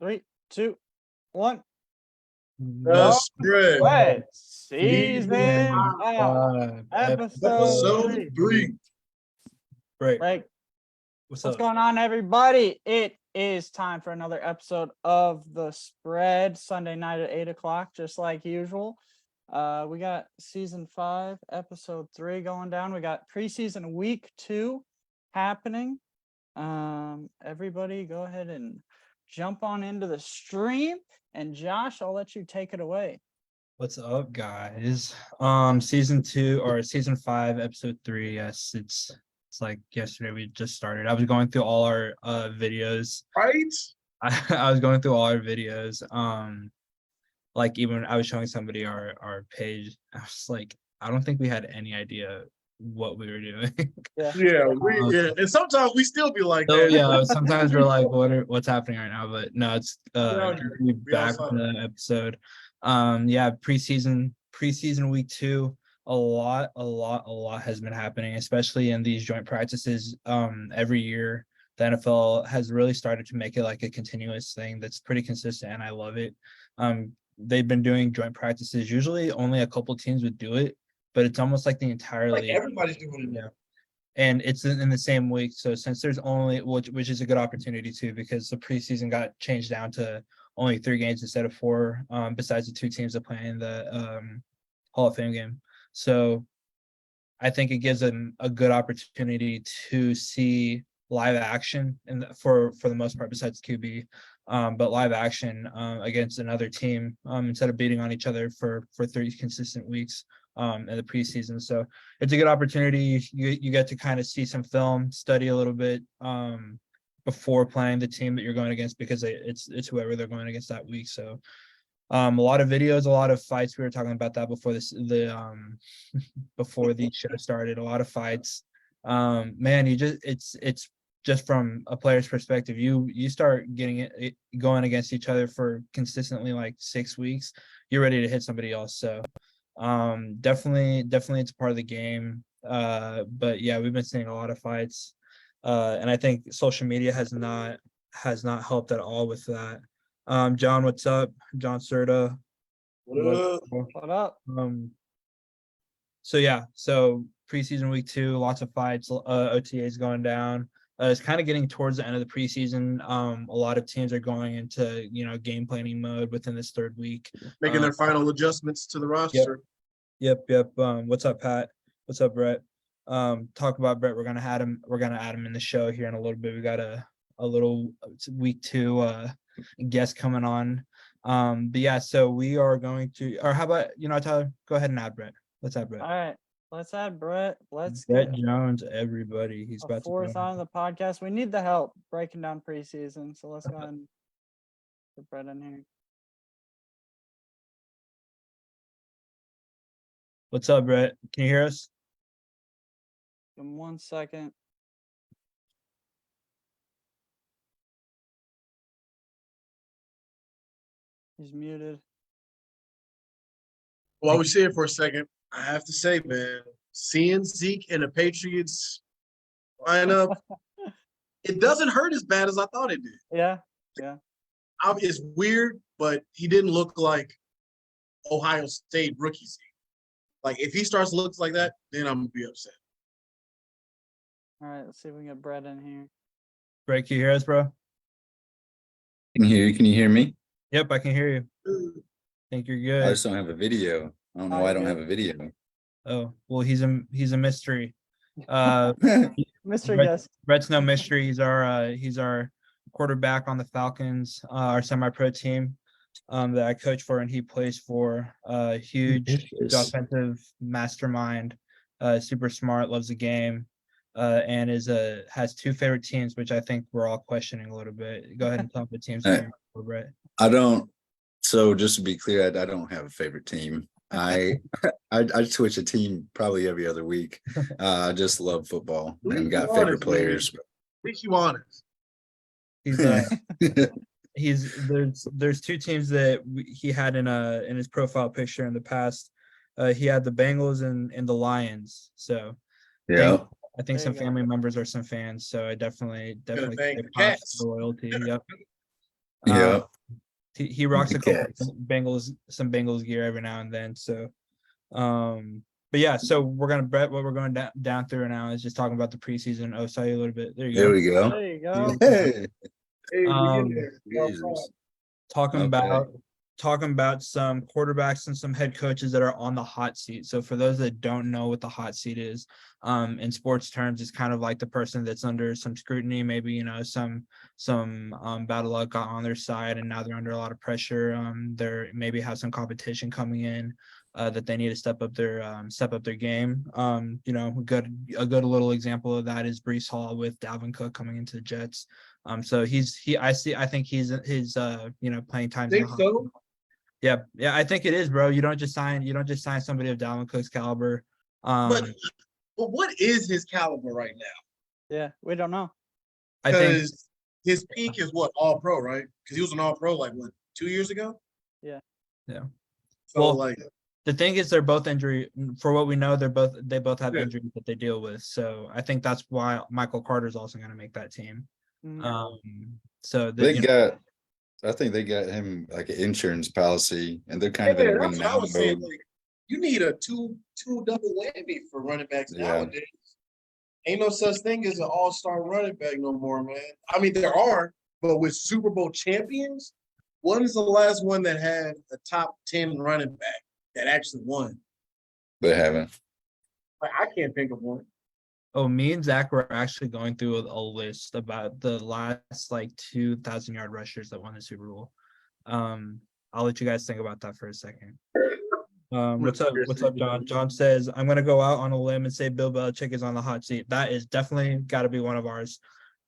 3, 2, 1. The Spread. Spread season Season 5, episode Episode 3. Break. What's What's up? going on, everybody? It is time for another episode of The Spread, Sunday night at 8 o'clock, just like usual. We got season 5, episode 3 going down. We got preseason week 2 happening. Everybody go ahead and jump on into the stream. And Josh, I'll let you take it away. What's up, guys? Season 2 or season 5, episode 3. Yes, it's like yesterday we just started. I was going through all our videos. Right? I was going through all our videos. Like even I was showing somebody our page. I was like, I don't think we had any idea what we were doing. Yeah, and sometimes we still be like So that. yeah, sometimes we're like, what's happening right now? But no, it's out here. we We back outside. with the episode. Yeah, preseason week 2, a lot has been happening, especially in these joint practices. Every year the NFL has really started to make it like a continuous thing that's pretty consistent, and I love it. They've been doing joint practices. Usually only a couple teams would do it, but it's almost like the entire Like league. everybody's doing it. Yeah. And it's in the same week. So since there's only, which is a good opportunity too, because the preseason got changed down to only 3 games instead of 4, besides the 2 teams that play in the Hall of Fame game. So I think it gives them a good opportunity to see live action, and for the most part, besides QB, but live action against another team, instead of beating on each other for 3 consistent weeks in the preseason. So it's a good opportunity. You get to kind of see some film, study a little bit before playing the team that you're going against, because it's whoever they're going against that week. So a lot of videos, a lot of fights. We were talking about that before before the show started. A lot of fights. Man, it's just from a player's perspective. You start getting it going against each other for consistently like 6 weeks. You're ready to hit somebody else. So definitely it's a part of the game. But yeah, we've been seeing a lot of fights, and I think social media has not helped at all with that. John, what's up? John Serta. What up? So yeah, so preseason week 2, lots of fights, OTAs going down. It's kind of getting towards the end of the preseason. A lot of teams are going into game planning mode within this 3rd week, Making their final adjustments to the roster. Yep. What's up, Pat? What's up, Brett? Talk about Brett. We're gonna add him in the show here in a little bit. We got a little week 2 guest coming on. But yeah, so we are going to, or how about Tyler, go ahead and add Brett. Let's add Brett. All right, let's add Brett. Let's Brett get Jones, everybody. He's a about to 4th go. on the podcast. We need the help breaking down preseason, so let's go ahead and put Brett in here. What's up, Brett? Can you hear us? Give him 1 second. He's muted. While we see it for a second, I have to say, man, seeing Zeke in the Patriots lineup, it doesn't hurt as bad as I thought it did. Yeah. It's weird, but he didn't look like Ohio State rookie Zeke. Like, if he starts to look like that, then I'm going to be upset. All right, let's see if we can get Brett in here. Brett, can you hear us, bro? Can hear you. Can you hear me? Yep, I can hear you. Think you're I good. just don't have a video. I don't know why I don't have a video. Oh, well, he's a mystery. Mystery Brett- guest. Brett's no mystery. He's our quarterback on the Falcons, our semi-pro team that I coach for, and he plays for. Huge offensive mastermind, super smart, loves the game, and has 2 favorite teams, which I think we're all questioning a little bit. Go ahead and tell me the teams, Brett. I don't. So just to be clear, I don't have a favorite team. I switch a team probably every other week. I just love football and got favorite players. At least you honest. There's 2 teams that he had in his profile picture in the past. He had the Bengals and the Lions. So Yeah. I think There some you go. family members are some fans. So I definitely thank give the props cats. to the loyalty. Yep. Yeah. He rocks a The couple Cats. some Bengals gear every now and then. So, but yeah, so we're gonna bet what we're going down through now is just talking about the preseason. Oh, saw you a little bit. There you There go. we go. There you go. Hey, Hey, we Um, in there. Jesus. talking Okay. about some quarterbacks and some head coaches that are on the hot seat. So for those that don't know what the hot seat is, in sports terms, it's kind of like the person that's under some scrutiny, maybe, you know, some bad luck got on their side and now they're under a lot of pressure. They're maybe have some competition coming in that they need to step up their game. You know, a good little example of that is Brees Hall with Dalvin Cook coming into the Jets. So I think he's his you know, playing times. Think so? Yeah, I think it is, bro. You don't just sign somebody of Dalvin Cook's caliber. But what is his caliber right now? Yeah, we don't know. I think Because his peak is what, all pro, right? Because he was an all pro like what, 2 years ago? Yeah. Yeah. So Well, like, the thing is they're both injury for what we know, they both have Yeah. injuries that they deal with. So I think that's why Michael Carter's also going to make that team. Mhm. So They you know, got, I think they got him like an insurance policy and they're kind of in yeah, a win that's what I now was saying. mode. Like, you need a two double whammy for running backs Yeah. nowadays. Ain't no such thing as an all-star running back no more, man. I mean, there are, but with Super Bowl champions, when's the last one that had a top 10 running back that actually won? They haven't. Like, I can't think of one. oh, me and Zach were actually going through a list about the last like 2,000-yard rushers that won the Super Bowl. I'll let you guys think about that for a second. What's up, John? John says, I'm gonna go out on a limb and say Bill Belichick is on the hot seat. That is definitely got to be one of ours.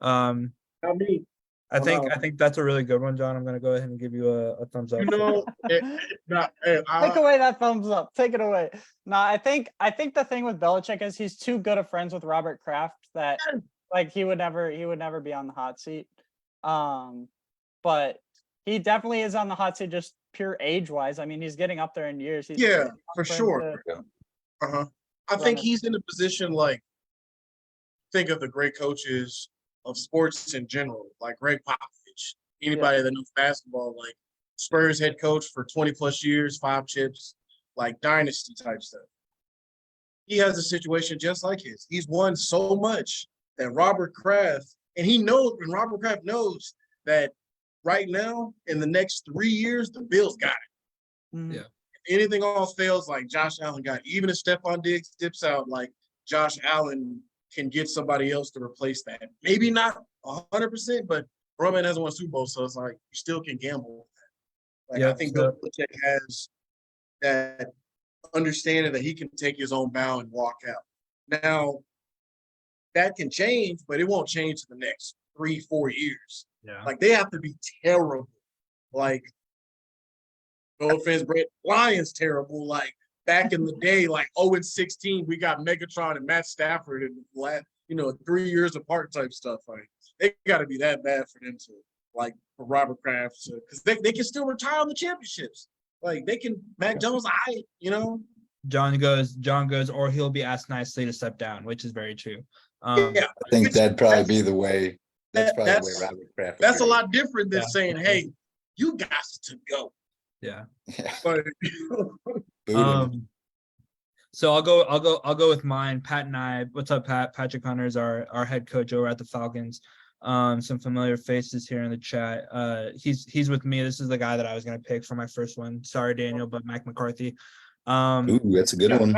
I mean, I think Wow. that's a really good one, John. I'm gonna go ahead and give you a thumbs up. you know, Take away that thumbs up. Take it away. No, I think the thing with Belichick is he's too good of friends with Robert Kraft that like he would never be on the hot seat. But he definitely is on the hot seat just pure age wise. I mean, he's getting up there in years. He's yeah, for him sure. to- Uh-huh. I think he's in a position like, think of the great coaches of sports in general, like Greg Popovich. Anybody that knows basketball, like Spurs head coach for 20 plus years, 5 chips, like dynasty type stuff. He has a situation just like his. He's won so much that Robert Kraft, and Robert Kraft knows that right now, in the next 3 years, the Bills got it. Mhm. Yeah. If anything else fails, like Josh Allen got it. Even if Stephon Diggs dips out, like Josh Allen can get somebody else to replace that. Maybe not 100%, but Roman hasn't won a Super Bowl, so it's like you still can gamble with that. Like Yep, I think so- Bill Belichick has that understanding that he can take his own bow and walk out. Now, that can change, but it won't change in the next 3-4 years. Yeah. Like they have to be terrible. Like, no offense, Brett, Lions terrible. Like back in the day, like 0-16, we got Megatron and Matt Stafford and last, 3 years apart type stuff. Like they got to be that bad for them to, like, for Robert Kraft, because they can still retire on the championships. Like they can, Mac Jones, John goes, or he'll be asked nicely to step down, which is very true. yeah. I think Which- that'd probably be the way. That's that- probably the way that's- Robert Kraft. would That's a do it. lot different than Yeah. saying, "Hey, you got to go." Yeah. Yeah. But Boot him. So I'll go with mine. Pat and I. What's up, Pat? Patrick Hunter is our head coach over at the Falcons. Some familiar faces here in the chat. He's with me. This is the guy that I was gonna pick for my first one. Sorry, Daniel, but Mike McCarthy. Ooh, that's a good one.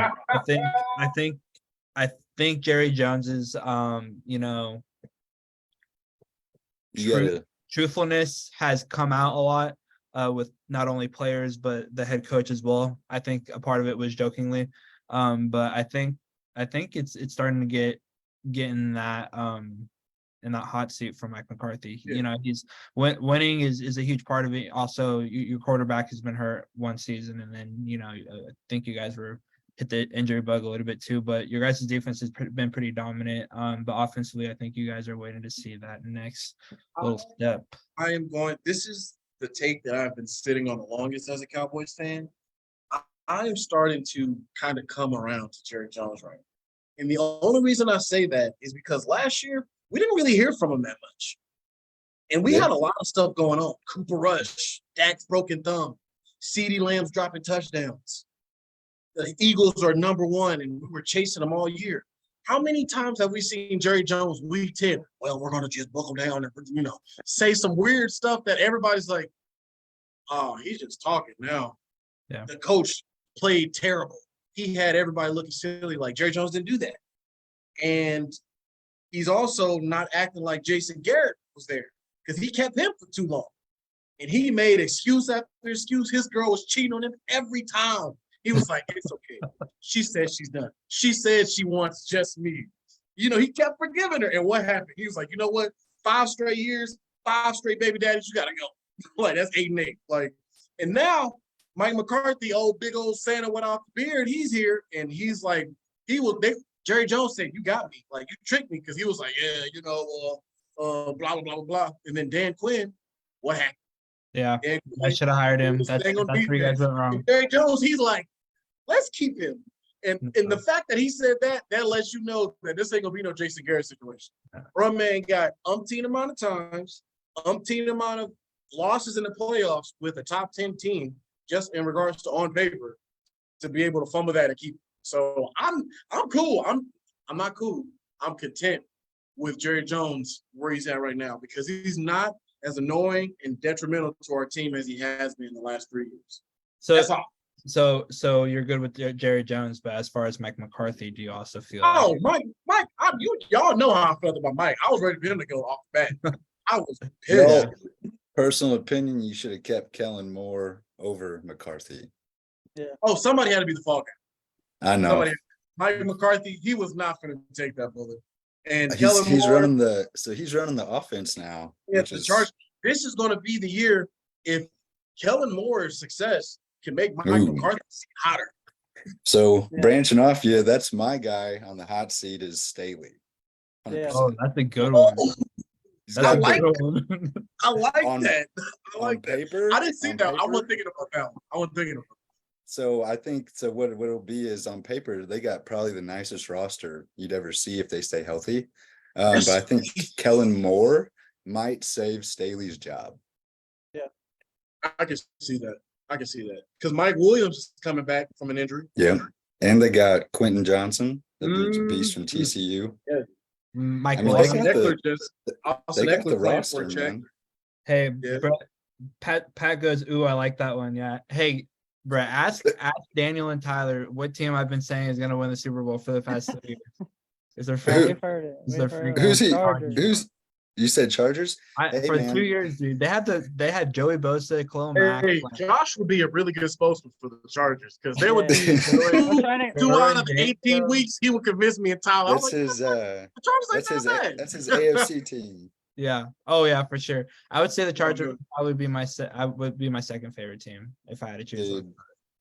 I think Jerry Jones is You gotta. truthfulness has come out a lot with not only players but the head coach as well. I think a part of it was jokingly, but I think it's starting to get in that hot seat for Mike McCarthy. Yeah. He's winning is a huge part of it. Also, your quarterback has been hurt one season, and then I think you guys hit the injury bug a little bit too. But your guys' defense has been pretty dominant. But offensively, I think you guys are waiting to see that next little step. I am going. This is the take that I've been sitting on the longest as a Cowboys fan. I am starting to kind of come around to Jerry Jones right now. And the only reason I say that is because last year we didn't really hear from him that much. And we Yeah. had a lot of stuff going on. Cooper Rush, Dak's broken thumb, CeeDee Lamb's dropping touchdowns. The Eagles are number one, and we were chasing them all year. How many times have we seen Jerry Jones week 10? Well, we're going to just buckle down and, say some weird stuff that everybody's like, oh, he's just talking now. Yeah. The coach played terrible. He had everybody looking silly. Like Jerry Jones didn't do that. And he's also not acting like Jason Garrett was there because he kept him for too long. And he made excuse after excuse. His girl was cheating on him every time. He was like, it's okay. She said she's done. She said she wants just me. He kept forgiving her. And what happened? He was like, you know what? 5 straight years, 5 straight baby daddies, you got to go. Like, that's 8 and 8. Like, and now Mike McCarthy, big old Santa without the beard, he's here. And he's like, Jerry Jones said, you got me. Like, you tricked me. Because he was like, yeah, blah, blah, blah, blah, blah. And then Dan Quinn, what happened? Yeah, Dan I Quinn, should have hired him. was That's staying on where you guys defense. went wrong. And Jerry Jones, he's like, let's keep him. And the fact that he said that lets you know that this ain't gonna be no Jason Garrett situation. Bro, man got umpteen amount of times, umpteen amount of losses in the playoffs with a top 10 team, just in regards to on paper, to be able to fumble that and keep it. So I'm cool. I'm not cool. I'm content with Jerry Jones where he's at right now because he's not as annoying and detrimental to our team as he has been in the last 3 years. That's all. So you're good with Jerry Jones, but as far as Mike McCarthy, do you also feel? Oh, Mike, y'all know how I felt about Mike. I was ready for him to go off the bat. I was pissed. Well, personal opinion, you should have kept Kellen Moore over McCarthy. Oh, somebody had to be the fall guy. I know. Mike McCarthy, he was not going to take that bullet. And He's Moore, running the offense now. Yeah, which the is, charge. This is going to be the year if Kellen Moore's success can make Mike Ooh. McCarthy hotter. So Yeah. branching off, that's my guy on the hot seat is Staley. Yeah. 100%. Oh, that's a good one. Oh, He's That's I a got like good one. I like On- that. I on like that. paper. I didn't see on that. I paper, wasn't thinking about that one. I wasn't thinking about that. So I think what it'll be is on paper, they got probably the nicest roster you'd ever see if they stay healthy. But I think Kellen Moore might save Staley's job. I can see that. Because Mike Williams is coming back from an injury. Yeah. And they got Quentin Johnson, the beast from Mm. TCU. Mike I mean, Williams. they got Austin They got Eckler the playing for roster, a check. man. Hey, Yeah. Brett, Pat goes, ooh, I like that one. Yeah. Hey, Brett, ask Daniel and Tyler what team I've been saying is gonna win the Super Bowl for the past 3 years. Is there Who- We've heard it. Is We've there heard it. Who's he? Chargers. You said Chargers? Hey, for man. 2 years, dude? They had Joey Bosa, Khalil Mack. Hey, like, Josh would be a really good spokesman for the Chargers because there would be Yeah. I'm two, trying to, two out of Right, 18 yeah. weeks he would convince me and Tyler. I was That's like, his the Chargers ain't that bad. that's his AFC team. Yeah. Oh yeah, for sure. I would say the Chargers good. would probably be my second favorite team if I had to choose one. Dude,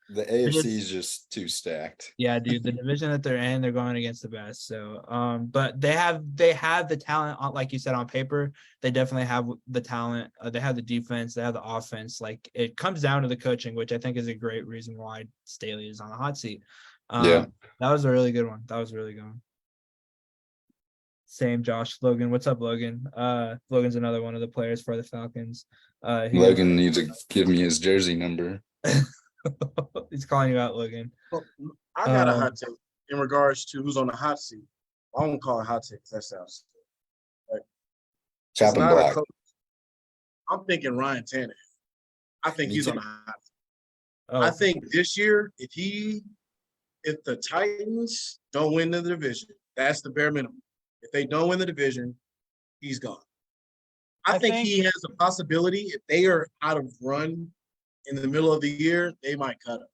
the AFC is just too stacked. Yeah, dude, the division that they're in, they're going against the best. So, but they have the talent, like you said, on paper. They definitely have the talent. They have the defense. They have the offense. Like it comes down to the coaching, which I think is a great reason why Staley is on the hot seat. Yeah. That was a really good one. That was a really good one. Same, Josh. Logan, what's up, Logan? Logan's another one of the players for the Falcons. Logan needs to give me his jersey number. He's calling you out, Logan. I got a hot take in regards to who's on the hot seat. I won't call it hot take. That sounds. Chop It's and not a block. coach. I'm thinking Ryan Tannehill. I think Me he's too. on the hot seat. Oh, I think this year, if the Titans don't win the division, that's the bare minimum. If they don't win the division, he's gone. I think he has a possibility. If they are out of run in the middle of the year, they might cut him.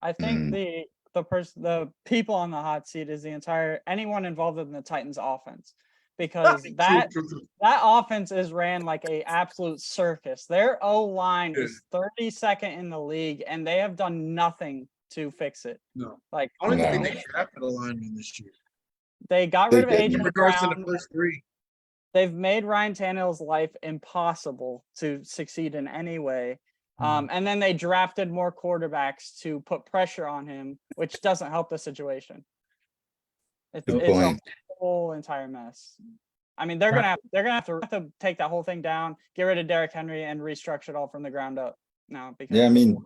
I think the people on the hot seat is anyone involved in the Titans offense, because that offense is ran like a absolute circus. Their O-line is 32nd in the league, and they have done nothing to fix it. No. Like I don't even No. think they drafted a lineman this year. they got They rid of didn't. In AJ regards to Brown. the first 3. They've made Ryan Tannehill's life impossible to succeed in any way. And then they drafted more quarterbacks to put pressure on him, which doesn't help the situation. It's Good a point. whole entire mess. I mean, they're gonna have to take that whole thing down, get rid of Derrick Henry, and restructure it all from the ground up now. Because Yeah, I mean,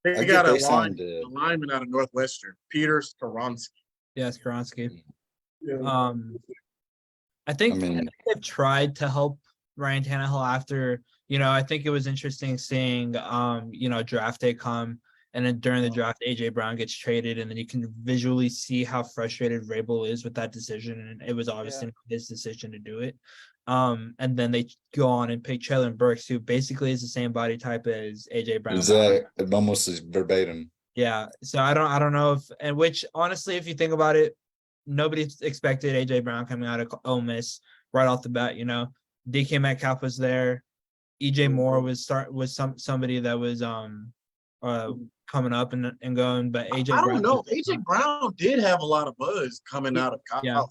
I They get got they a signed lineman out of Northwestern, Peter Skoronsky. Yeah, Skoronski. Yeah. I think mean- they've tried to help Ryan Tannehill after, I think it was interesting seeing, draft day come, and then during the draft, AJ Brown gets traded, and then you can visually see how frustrated Vrabel is with that decision, and it was obviously his decision to do it. And then they go on and pick Traylon Burks, who basically is the same body type as AJ Brown. it almost is verbatim. Yeah, so I don't know if, and which honestly, if you think about it, nobody expected AJ Brown coming out of Ole Miss right off the bat. DK Metcalf was there. EJ Moore was somebody that was coming up and going, but AJ I Brown, don't know. AJ Brown did have a lot of buzz coming out of college. Yeah.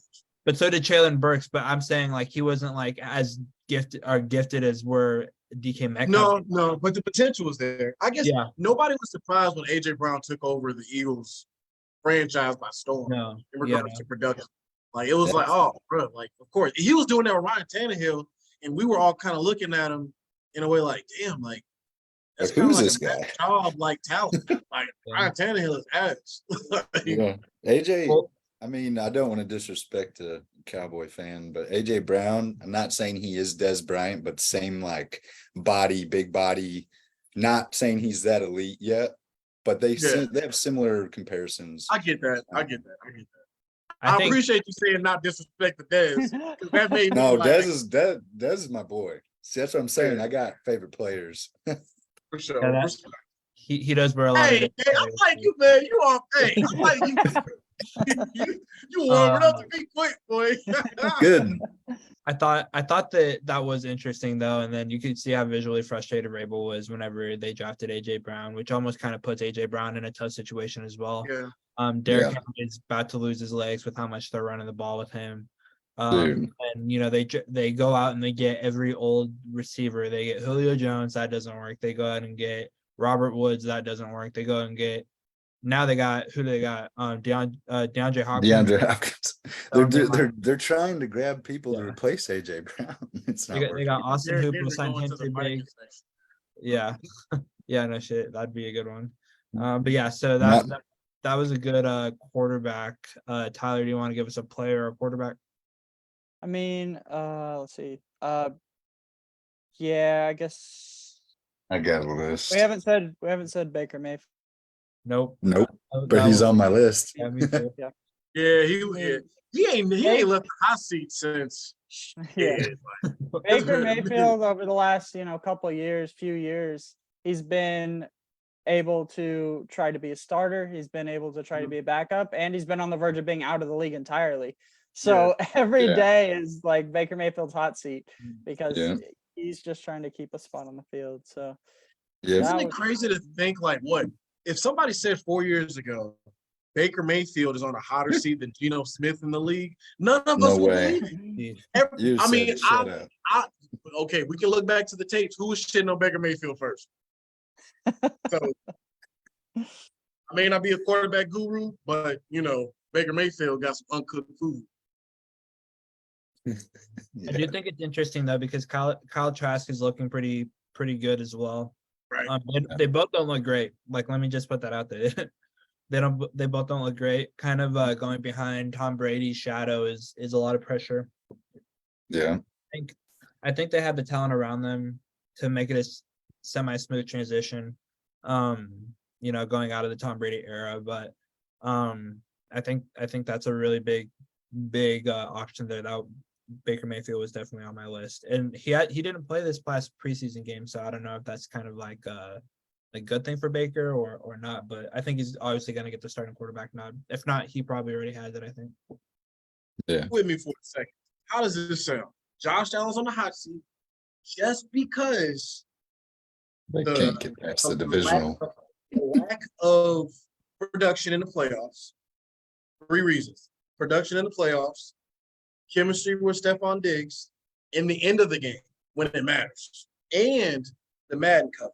But so did Traylon Burks. But I'm saying like he wasn't like as gifted as were DK Metcalf. No, but the potential was there. I guess nobody was surprised when AJ Brown took over the Eagles franchise by storm in regards to production. Like it was like, oh, bro, like of course he was doing that with Ryan Tannehill, and we were all kind of looking at him in a way like, damn, like that's kind of like this a guy? job like talent. Like Ryan Tannehill is ass. Yeah, AJ. I mean, I don't want to disrespect a Cowboy fan, but AJ Brown, I'm not saying he is Des Bryant, but same like body, big body. Not saying he's that elite yet, but they have similar comparisons. I get that. I appreciate you saying not disrespect the Dez. That made me like, Dez is my boy. See, that's what I'm saying. I got favorite players. For sure. Yeah, he does wear a lot. Hey, I like you, man. You are. Hey, I like you. You warming up to be quick, boy. Good. I thought that was interesting though, and then you could see how visually frustrated Rabel was whenever they drafted AJ Brown, which almost kind of puts AJ Brown in a tough situation as well. Yeah. Derrick Henry is about to lose his legs with how much they're running the ball with him. Dude. And they go out and they get every old receiver. They get Julio Jones, that doesn't work. They go out and get Robert Woods, that doesn't work. They go and get DeAndre Hopkins. DeAndre Hopkins. They're trying to grab people to replace AJ Brown. It's not they got Austin Derrick Hooper Henry signed going him to the too big. Vikings next. Yeah. Yeah, no shit. That'd be a good one. But yeah, so that was a good quarterback. Tyler, do you want to give us a player or a quarterback? I mean, let's see. Yeah, I guess I got a list. we haven't said Baker Mayfield. Nope. But he's on my list. Yeah, me too. Yeah, he ain't left the hot seat since. Yeah. Baker Mayfield over the last, few years, he's been able to try to be a starter. He's been able to try to be a backup, and he's been on the verge of being out of the league entirely. So every day is like Baker Mayfield's hot seat because he's just trying to keep a spot on the field. So isn't it crazy to think like what if somebody said 4 years ago Baker Mayfield is on a hotter seat than Geno Smith in the league? None of us would believe it. I mean, okay, we can look back to the tapes. Who was shitting on Baker Mayfield first? So I may not be a quarterback guru, but Baker Mayfield got some uncooked food. I do think it's interesting though because Kyle Trask is looking pretty good as well. Right. They both don't look great. Like, let me just put that out there. They both don't look great. Kind of going behind Tom Brady's shadow is a lot of pressure. Yeah. I think they have the talent around them to make it a semi-smooth transition. Going out of the Tom Brady era, but I think that's a really big option there. That Baker Mayfield was definitely on my list, and he didn't play this last preseason game, so I don't know if that's kind of like a good thing for Baker or not. But I think he's obviously going to get the starting quarterback nod. If not, he probably already has it. I think. Yeah. With me for a second. How does this sound? Josh Allen's on the hot seat just because they can't get past the divisional. Lack of production in the playoffs. 3 reasons: production in the playoffs, chemistry with Stephon Diggs, in the end of the game when it matters, and the Madden cover.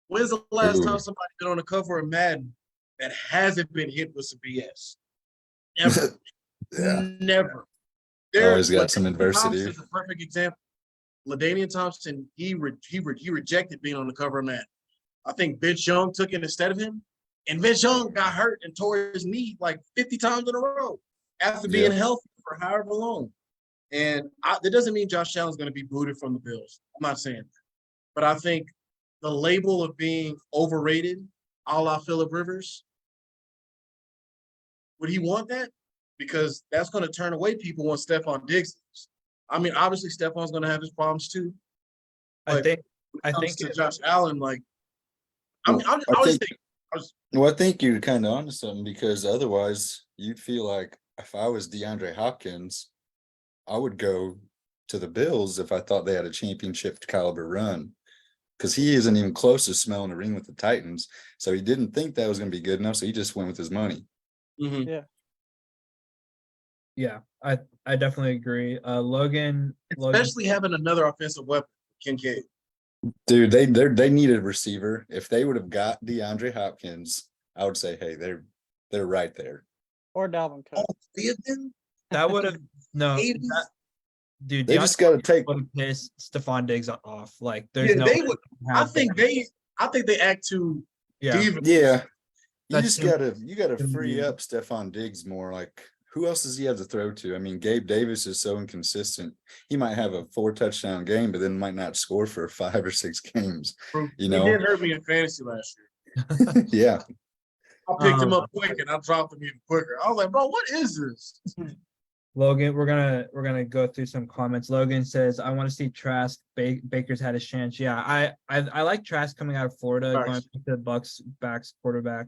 When's the last time somebody been on the cover of Madden that hasn't been hit with some BS? Never. Never. Always got some LaDainian adversity. Thompson is a perfect example. LaDainian Thompson, he rejected being on the cover of Madden. I think Vince Young took it instead of him, and Vince Young got hurt and tore his knee like 50 times in a row after being healthy for however long. And that doesn't mean Josh Allen's going to be booted from the Bills. I'm not saying that. But I think the label of being overrated, a la Phillip Rivers, would he want that? Because that's going to turn away people when Stephon Diggs is. I mean, obviously Stephon's going to have his problems too. I think To Josh Allen, like, I think you're kind of onto something, because otherwise you'd feel like if I was DeAndre Hopkins, I would go to the Bills if I thought they had a championship caliber run, because he isn't even close to smelling a ring with the Titans. So he didn't think that was going to be good enough. So he just went with his money. mm-hmm. Yeah, I definitely agree. Logan, Especially having another offensive weapon, Kincaid. Dude, they needed a receiver. If they would have got DeAndre Hopkins, I would say, hey, they're right there. Or Dalvin Cook. All three of them? that would have no, Eighties? dude. They just got to take. would have pissed Stephon Diggs off. Like, there's Yeah, no. they would. I think they act too Yeah, diva. Yeah, you That's just too- gotta too free weird. up Stephon Diggs more. Like, who else does he have to throw to? I mean, Gabe Davis is so inconsistent. He might have a 4 touchdown game, but then might not score for 5 or 6 games. He know? did hurt me in fantasy last year. Yeah, I picked him up quick and I dropped him even quicker. I was like, bro, what is this? Logan, we're gonna go through some comments. Logan says, "I want to see Trask. Baker's had his chance." Yeah, I like Trask coming out of Florida, Nice. going to the Bucks backs quarterback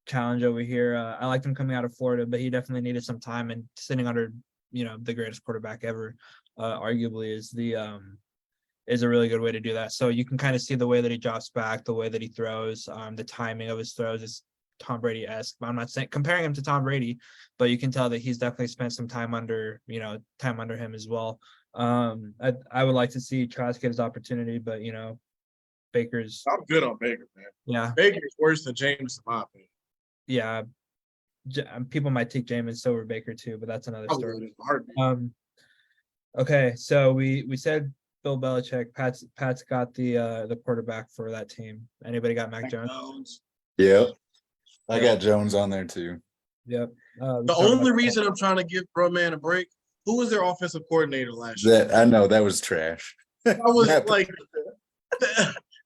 challenge over here. I liked him coming out of Florida, but he definitely needed some time, and sitting under the greatest quarterback ever, arguably is a really good way to do that. So you can kind of see the way that he drops back, the way that he throws, the timing of his throws is Tom Brady-esque. I'm not saying comparing him to Tom Brady, but you can tell that he's definitely spent some time under him as well. I would like to see Trask get his opportunity, but Baker's I'm good on Baker, man. yeah. Baker's worse than James, in my opinion. Yeah, people might take Jameis over Baker too, but that's another I story. would in a heartbeat. Okay, so we said Bill Belichick. Pat's got the quarterback for that team. Anybody got Mac Jones? yep. I got Jones on there too. Yep. The only reason I'm trying to give Bro Man a break, who was their offensive coordinator last year? That I know that was trash. I was That- like,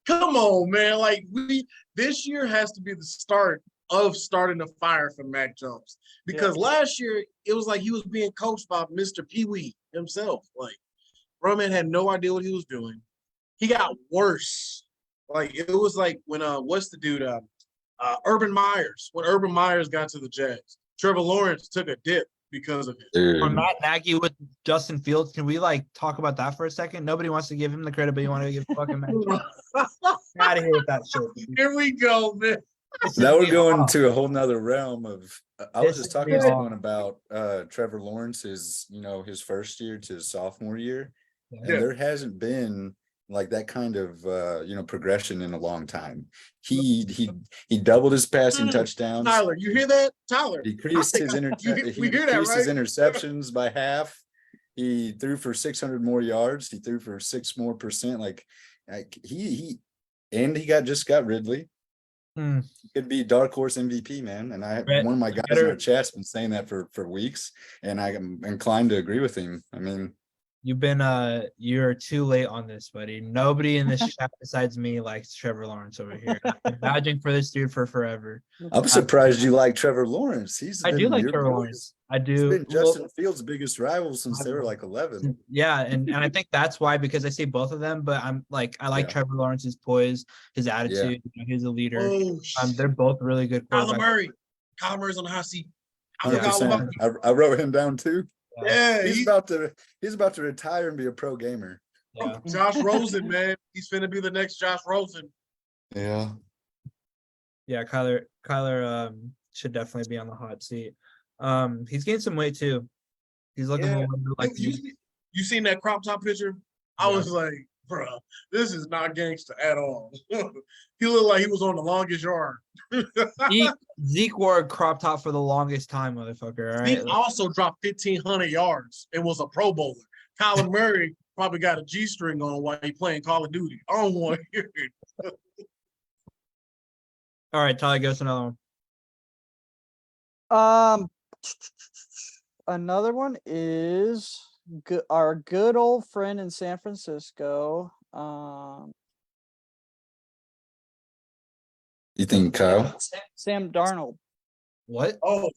come on, man. Like, this year has to be the start of starting a fire for Mac Jones. Because last year, it was like he was being coached by Mr. Pee-wee himself. Like, Roman had no idea what he was doing. He got worse. Like, it was like when, what's the dude? Urban Myers. When Urban Myers got to the Jags, Trevor Lawrence took a dip because of it. Dude. Or Matt Nagy with Justin Fields. Can we talk about that for a second? Nobody wants to give him the credit, but you want to give fucking Mac Jones. Get out of here with that shit. Here we go, man. Now we're going into a whole nother realm of. I was just talking to Yeah. someone about Trevor Lawrence's, his first year to his sophomore year, and Yeah. there hasn't been like that kind of progression in a long time. He doubled his passing touchdowns. Tyler, you hear that? Tyler. Decreased his we hear that, decreased his right? interceptions by half. He threw for 600 more yards. He threw for 6% more. Like he just got Ridley. Hmm. Could be dark horse MVP, man. And one of my guys in our chat's been saying that for weeks, and I am inclined to agree with him. I mean, you're too late on this, buddy. Nobody in this chat besides me likes Trevor Lawrence over here. I've been vouching for this dude for forever. I'm surprised you like Trevor Lawrence. I do like Trevor Lawrence. I He's do. been Justin Fields' biggest rival since they were like 11. Yeah, and I think that's why, because I see both of them, but I like Yeah. Trevor Lawrence's poise, his attitude. He's a leader. Oh, They're both really good Kyler quarterbacks. Murray. Kyler Murray's on the hot seat. I forgot all 100%. about I wrote him down too. Yeah, He's about to retire and be a pro gamer. Yeah. Josh Rosen, man. He's finna be the next Josh Rosen. Yeah. Yeah, Kyler should definitely be on the hot seat. He's gained some weight too. He's looking Yeah. more like You seen that crop top picture? I Yeah. was like, bruh, this is not gangster at all. He looked like he was on the longest yard. Zeke wore a crop top for the longest time, motherfucker. All He right. also dropped 1,500 yards and was a Pro Bowler. Kyler Murray probably got a G-string on while he playing Call of Duty. I don't want to hear it. All right, Tyler, give us another one. Another one is our good old friend in San Francisco. You think Kyle? Sam Darnold. What? Oh,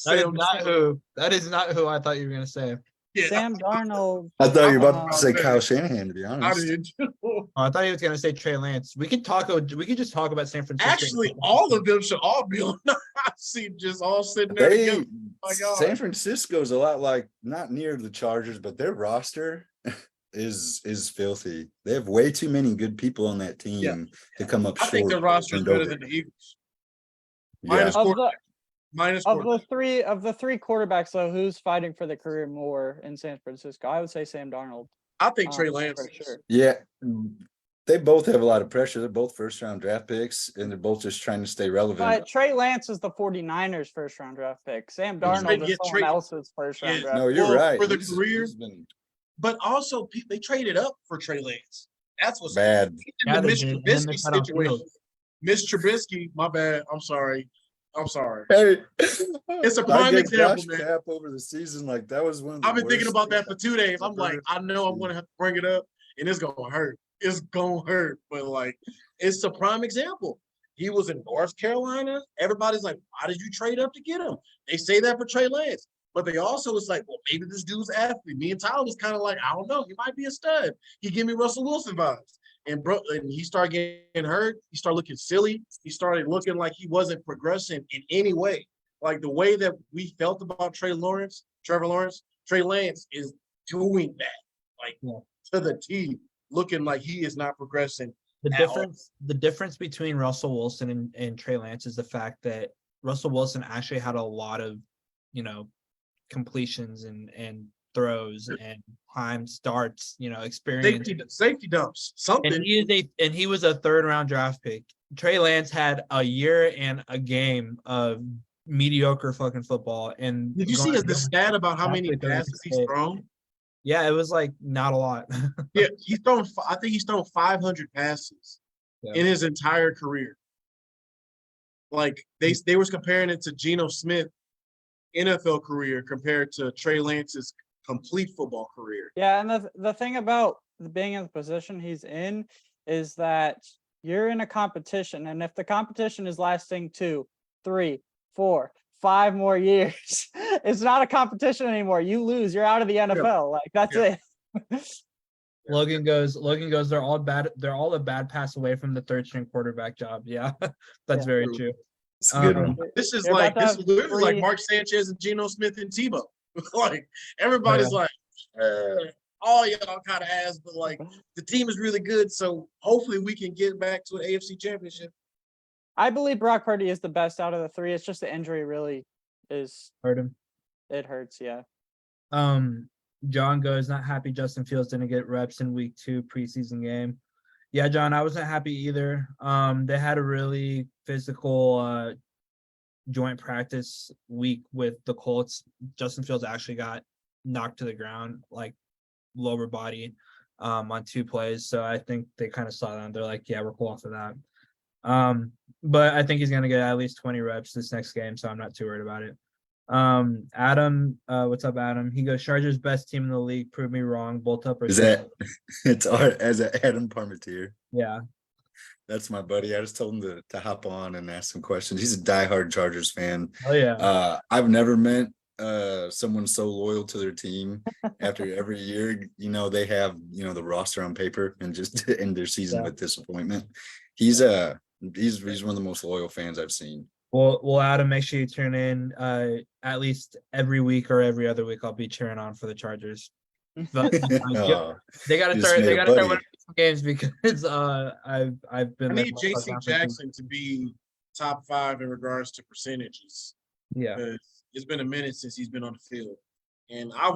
That is not who I thought you were gonna say. Yeah, Sam Darnold. I thought you were about to say man. Kyle Shanahan, to be I honest. did. Oh, I thought he was gonna say Trey Lance. We could just talk about San Francisco. Actually, all of them should all be on the hot seat, just all sitting there They together. My God. San Francisco's a lot like not near the Chargers, but their roster is filthy. They have way too many good people on that team Yeah. to come up I short. think their roster is and better over. than the Eagles. Yeah. Minus Of quarterback. Minus the quarterback. of the three quarterbacks though, who's fighting for the career more in San Francisco? I would say Sam Darnold. I think Trey Lance. For sure. Yeah, they both have a lot of pressure. They're both first round draft picks, and they're both just trying to stay relevant. But Trey Lance is the 49ers first round draft pick. Sam He's been Darnold is get someone Trey- else's first round Yeah, draft No, pick. you're Well, right. for the He's- career- he's been But also, they traded up for Trey Lance. That's what's bad. in Yeah, the they Mitch did, and then they Trubisky cut off situation. Fields. Mitch Trubisky, my bad. I'm sorry. Hey, It's a I prime gave example, Josh man. Cap over the season. Like that was one of the I've been thinking worst about that things for 2 days. I'm I've like, ever I know I'm seen. gonna have to bring it up, and it's gonna hurt. It's gonna hurt, but like, it's a prime example. He was in North Carolina. Everybody's like, why did you trade up to get him? They say that for Trey Lance, but they also was like, well, maybe this dude's an athlete. Me and Tyler was kind of like, I don't know, he might be a stud. He give me Russell Wilson vibes. And he started getting hurt. He started looking silly. He started looking like he wasn't progressing in any way. Like the way that we felt about Trevor Lawrence, Trey Lance is doing that, like to the T, looking like he is not progressing. The difference between Russell Wilson and Trey Lance is the fact that Russell Wilson actually had a lot of, completions and throws and time starts, experience. Safety dumps, something. And he was a third round draft pick. Trey Lance had a year and a game of mediocre fucking football. And Did you see the stat about how many passes he's thrown? Yeah, it was like not a lot. Yeah, I think he's thrown 500 passes in his entire career. Like they was comparing it to Geno Smith NFL career compared to Trey Lance's complete football career. Yeah, and the thing about being in the position he's in is that you're in a competition, and if the competition is lasting 2, 3, 4, 5 more years, it's not a competition anymore. You lose, you're out of the NFL. Like that's it. Logan goes, they're all bad. They're all a bad pass away from the third string quarterback job. Yeah, that's very true. It's a good one. This is You're like about to this is literally like three- Mark Sanchez and Geno Smith and Tebow. Like everybody's like, all y'all kind of ass, but like the team is really good. So hopefully we can get back to an AFC championship. I believe Brock Purdy is the best out of the three. It's just the injury really is. Heard him. It hurts, yeah. John goes, not happy Justin Fields didn't get reps in week 2 preseason game. Yeah, John, I wasn't happy either. They had a really physical joint practice week with the Colts. Justin Fields actually got knocked to the ground, like lower body, on 2 plays. So I think they kind of saw that and they're like, yeah, we're cool off of that. But I think he's gonna get at least 20 reps this next game, so I'm not too worried about it. Adam, what's up, Adam? He goes, Chargers best team in the league. Prove me wrong. Bolt up or Is that it's as Adam Parmentier? yeah. That's my buddy. I just told him to hop on and ask some questions. He's a diehard Chargers fan. Oh yeah. I've never met someone so loyal to their team after every year. They have the roster on paper and just end their season with disappointment. He's one of the most loyal fans I've seen. Well, Adam, make sure you tune in at least every week or every other week. I'll be cheering on for the Chargers. But they got to start winning some games because I've been. I need J.C. Jackson to be top 5 in regards to percentages. Yeah, It's been a minute since he's been on the field, and I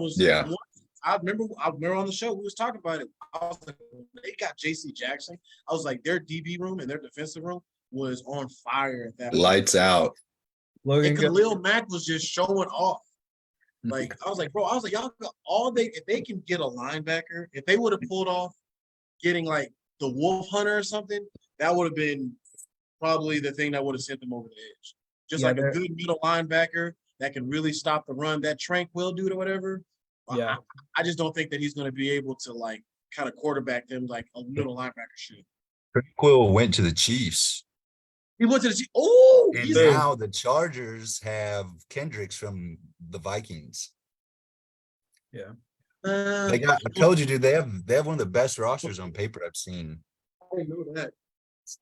I remember on the show we was talking about it. I was like, when they got J.C. Jackson. I was like, their DB room and their defensive room was on fire at that point. Lights out. Logan And goes, Khalil Mack was just showing off. Like I was like, bro, y'all got if they can get a linebacker, if they would have pulled off getting like the Wolf Hunter or something, that would have been probably the thing that would have sent them over the edge. Just Yeah, like a they're- good middle linebacker that can really stop the run, that Tranquil dude or whatever. Yeah. I just don't think that he's going to be able to like kind of quarterback them like a middle linebacker should. Quill went to the Chiefs. He went to the oh, And he's now the Chargers have Kendricks from the Vikings. They got, I told you, dude, they have one of the best rosters on paper I've seen. I didn't know that.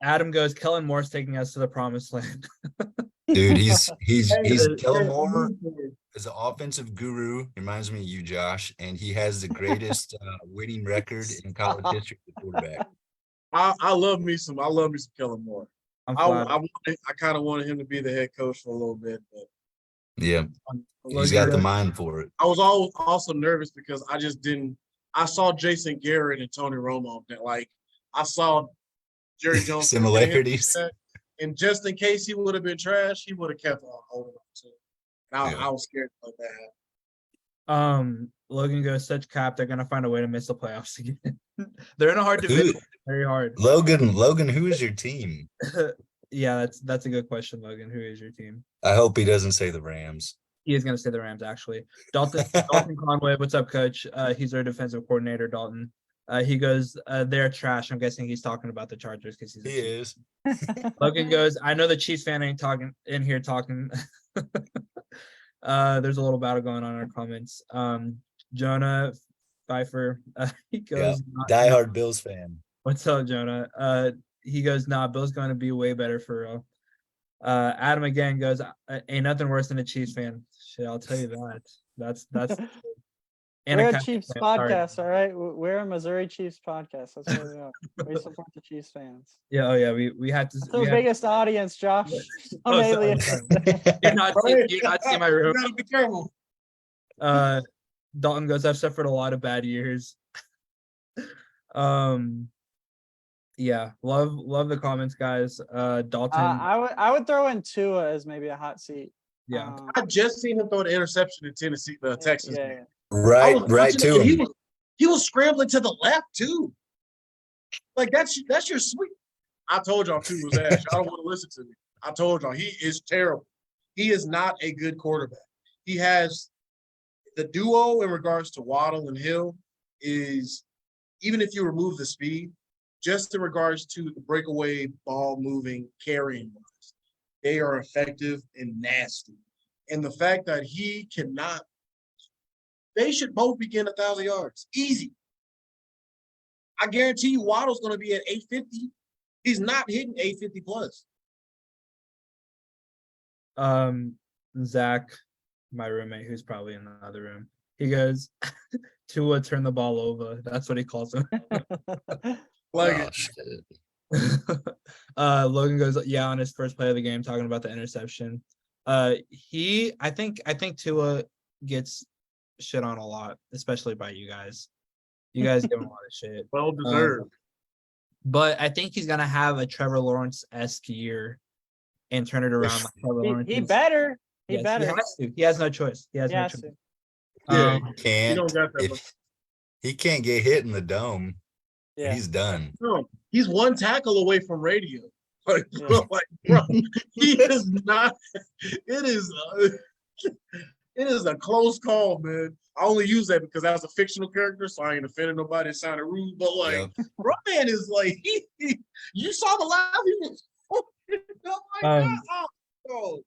Adam goes, Kellen Moore's taking us to the promised land. Dude, he's Kellen Hey, Moore is an offensive guru. Reminds me of you, Josh, and he has the greatest winning record in college history for quarterback. I love me some Kellen Moore. I'm I flattered. kind of wanted him to be the head coach for a little bit, but Yeah, he's Logan got the goes, mind for it. I was also nervous because I saw Jason Garrett and Tony Romo that like I saw Jerry Jones Similarities. and just in case he would have been trash, he would have kept on holding on to it. And Yeah. I was scared about that. Logan goes, such cap, they're gonna find a way to miss the playoffs again. They're in a hard division, very hard. Logan, who is your team? Yeah, that's a good question, Logan. Who is your team? I hope he doesn't say the Rams. He is gonna say the Rams, actually. Dalton Conway, what's up, coach? He's their defensive coordinator, Dalton. He goes, they're trash. I'm guessing he's talking about the Chargers because he's a He Chiefs. is. Logan goes, I know the Chiefs fan ain't talking in here talking. There's a little battle going on in our comments. Jonah Pfeiffer, he goes, Diehard Bills fan. what's up, Jonah? He goes, nah, Bill's going to be way better for real. Adam again goes, ain't nothing worse than a Chiefs fan. Shit, I'll tell you that. That's and We're a Cowboys Chiefs fan, sorry. podcast, all right? We're a Missouri Chiefs podcast. That's what we are. We support the Chiefs fans. Yeah, oh yeah, we had to. That's the we had- biggest audience, Josh. Oh, On sorry, Alias. sorry. You're not seeing my room. You gotta be careful. Dalton goes, I've suffered a lot of bad years. Yeah, love the comments, guys. Dalton, I would throw in Tua as maybe a hot seat. yeah. I just seen him throw an interception in Tennessee, Texas. Yeah, yeah. Right I was right watching to it, and him. He was scrambling to the left too. Like that's your sweet. I told y'all Tua was ass. Y'all don't want to listen to me. I told y'all he is terrible. He is not a good quarterback. He has the duo in regards to Waddle and Hill is even if you remove the speed, just in regards to the breakaway ball moving carrying wise, they are effective and nasty. And the fact that he cannot, they should both be getting 1,000 yards. Easy. I guarantee you Waddle's going to be at 850. He's not hitting 850 plus. Zach, my roommate, who's probably in the other room, he goes, Tua turn the ball over. That's what he calls him. Like Oh, it. shit. Logan goes, yeah, on his first play of the game, talking about the interception. I think Tua gets shit on a lot, especially by you guys. You guys give him a lot of shit. Well deserved. But I think he's gonna have a Trevor Lawrence-esque year and turn it around like Trevor Lawrence. He is. better. He Yes, better. He has to. He has no choice. He has He no has choice. to. Yeah, Um, you Can't don't got that. if he can't get hit in the dome, Yeah. he's done. No, he's one tackle away from radio. Like, Yeah. bro, he is not. It is a close call, man. I only use that because that's a fictional character, so I ain't offended nobody. It sounded rude, but like, Yep. bro, man is like, you saw the live. He was, oh my Um, god, oh,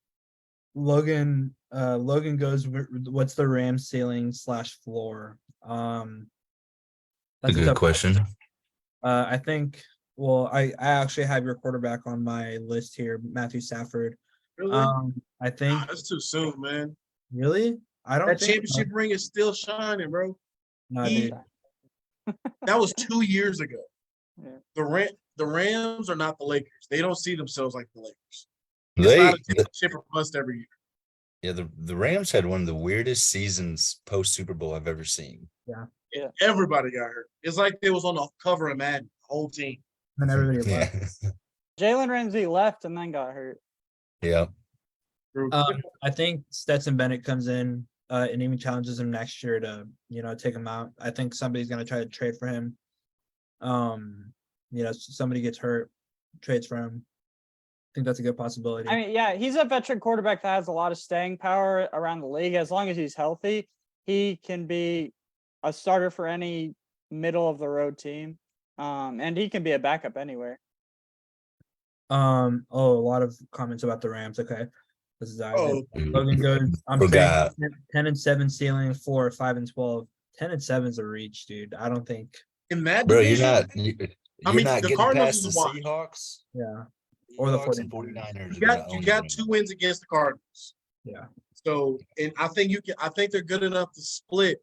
Logan goes, what's the Rams ceiling / floor? A That's good tough question. I think, well, I actually have your quarterback on my list here, Matthew Stafford. really? I think, That's too soon, man. really? I don't That think championship ring is still shining, bro. no, he- dude. That was 2 years ago. Yeah. The Rams are not the Lakers. They don't see themselves like the Lakers. They It's not a championship or bust every year. Yeah, the Rams had one of the weirdest seasons post Super Bowl I've ever seen. Everybody got hurt. It's like they was on the cover of Madden, the whole team. And everybody Yeah. left. Jalen Ramsey left and then got hurt. Yeah. I think Stetson Bennett comes in and even challenges him next year to, take him out. I think somebody's gonna try to trade for him. Somebody gets hurt, trades for him. I think that's a good possibility. I mean, yeah, he's a veteran quarterback that has a lot of staying power around the league. As long as he's healthy, he can be a starter for any middle of the road team. And he can be a backup anywhere. A lot of comments about the Rams. Okay. This is Oh, Logan goes, I'm Forgot. saying 10-7 ceiling, 4 or 5 and 12. 10-7 is a reach, dude. I don't think. in that Bro, division, you're mean, not the getting Cardinals past the is a watch. Seahawks. Yeah. Or the Seahawks and 49ers. 49ers. you got 2 wins against the Cardinals. Yeah. So, and I think they're good enough to split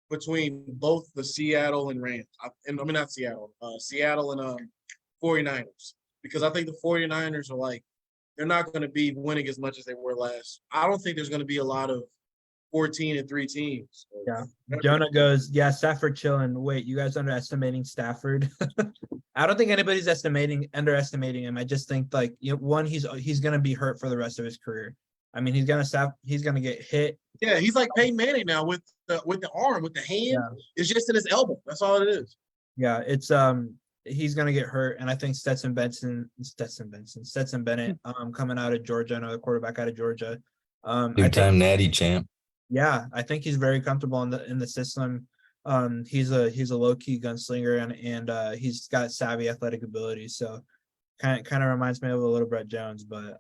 between both the Seattle and Rams. Not Seattle, Seattle and 49ers. Because I think the 49ers are like, they're not going to be winning as much as they were last. I don't think there's going to be a lot of 14-3 teams. Yeah. Jonah goes, yeah, Stafford chilling. Wait, you guys underestimating Stafford? I don't think anybody's underestimating him. I just think one, he's gonna be hurt for the rest of his career. I mean, he's gonna get hit. Yeah, he's like Peyton Manning now with the arm, with the hand. Yeah. It's just in his elbow. That's all it is. Yeah, it's he's gonna get hurt, and I think Stetson Bennett, coming out of Georgia, another quarterback out of Georgia. Two-time Natty champ. Yeah, I think he's very comfortable in the system. He's a low-key gunslinger and he's got savvy athletic ability. So kind of reminds me of a little Brett Jones, but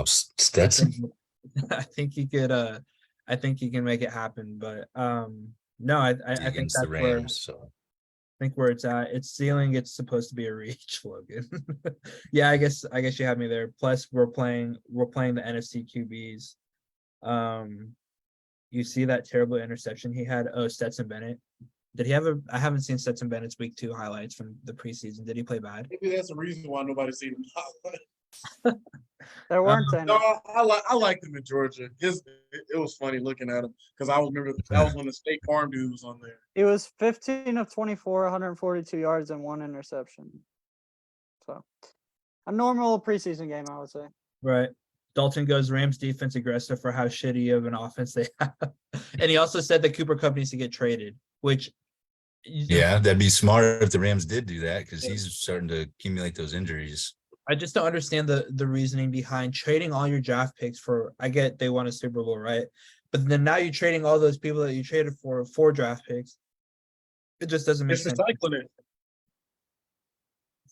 Stetson. I think he can make it happen. But no, I think Against that's the Rams. So where it's at. It's ceiling. It's supposed to be a reach, Logan. Yeah, I guess you have me there. Plus, we're playing the NFC QBs. You see that terrible interception he had? Oh, Stetson Bennett. Did he have I haven't seen Stetson Bennett's week 2 highlights from the preseason. Did he play bad? Maybe that's the reason why nobody's seen him. There weren't any. No, I liked him in Georgia. It was funny looking at him because I remember that was when the State Farm dude was on there. He was 15 of 24, 142 yards and 1 interception. So a normal preseason game, I would say. Right. Dalton goes, Rams defense aggressive for how shitty of an offense they have. And he also said that Cooper Kupp needs to get traded, which. yeah, that'd be smart if the Rams did do that because he's starting to accumulate those injuries. I just don't understand the reasoning behind trading all your draft picks for. I get they won a Super Bowl, right? But then now you're trading all those people that you traded for draft picks. It just doesn't make It's sense. recycling it.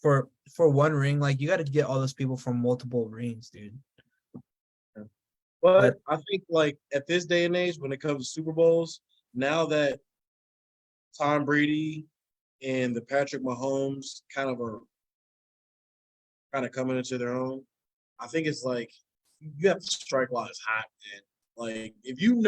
For one ring, like you got to get all those people from multiple rings, dude. But I think like at this day and age, when it comes to Super Bowls, now that Tom Brady and the Patrick Mahomes kind of coming into their own, I think it's like you have to strike while it's hot, man. Like if you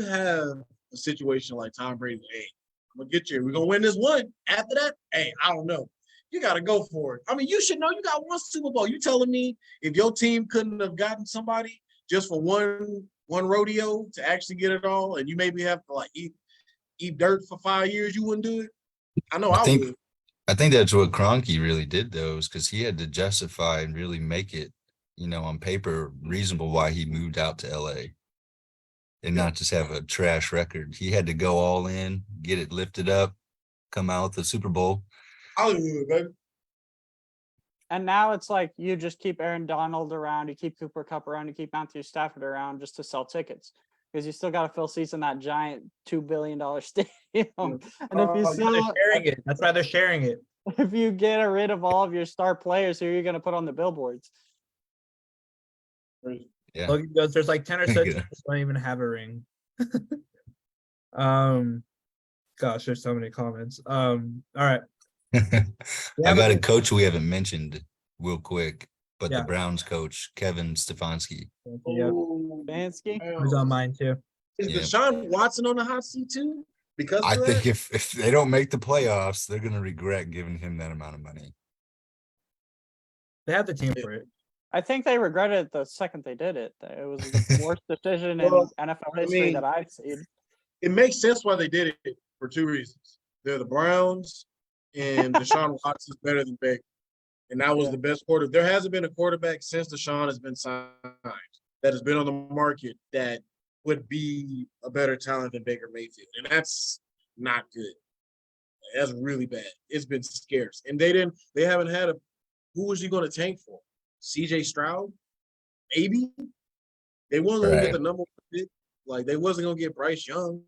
have a situation like Tom Brady, hey, I'm gonna get you. We're gonna win this one. After that, hey, I don't know. You got to go for it. I mean, you should know you got one Super Bowl. You telling me if your team couldn't have gotten somebody just for one rodeo to actually get it all, and you maybe have to like eat dirt for 5 years, you wouldn't do it? I know I would. I think that's what Kroenke really did, though, is because he had to justify and really make it, on paper reasonable why he moved out to LA and not just have a trash record. He had to go all in, get it lifted up, come out with the Super Bowl. Hollywood, baby. And now it's like you just keep Aaron Donald around, you keep Cooper Kupp around, you keep Matthew Stafford around just to sell tickets. Because you still got to fill seats in that giant $2 billion stadium. And if you That's why they're sharing it. If you get rid of all of your star players, who are you going to put on the billboards? Yeah. Logan goes, there's like 10 or so teams that don't even have a ring. Gosh, there's so many comments. All right. I got a coach we haven't mentioned real quick, but Yeah. the Browns coach, Kevin Stefanski. Yep. Bansky? He's on mine too. Is Yeah. Deshaun Watson on the hot seat too? Because I of think that? if they don't make the playoffs, they're going to regret giving him that amount of money. They have the team for it. I think they regretted it the second they did it. It was the worst decision in Well, NFL I history mean, that I've seen. it makes sense why they did it for two reasons. They're the Browns, and Deshaun Watson's better than Baker. And that was Yeah. the best quarter. There hasn't been a quarterback since Deshaun has been signed that has been on the market that would be a better talent than Baker Mayfield. And that's not good. That's really bad. It's been scarce. And they haven't had who was you going to tank for? CJ Stroud? Maybe? They weren't going to get Right. the number one pick. Like, they wasn't going to get Bryce Young.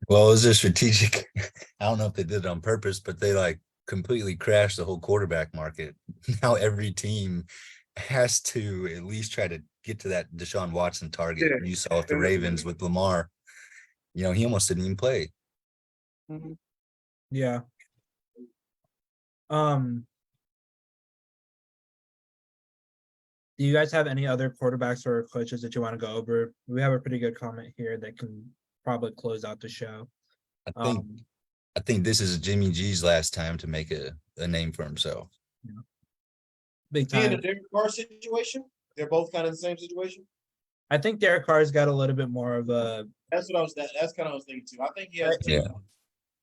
Well, it was a strategic. I don't know if they did it on purpose, but they like completely crashed the whole quarterback market. Now every team has to at least try to get to that Deshaun Watson target. Yeah. You saw with the Ravens with Lamar. You know, he almost didn't even play. Mhm. Yeah. Do you guys have any other quarterbacks or coaches that you want to go over? We have a pretty good comment here that can probably close out the show. I think this is Jimmy G's last time to make a name for himself. Big He in the time. Derek Carr situation? They're both kind of the same situation? I think Derek Carr's got a little bit more of a. That's kind of what I was thinking too. I think he has Yeah.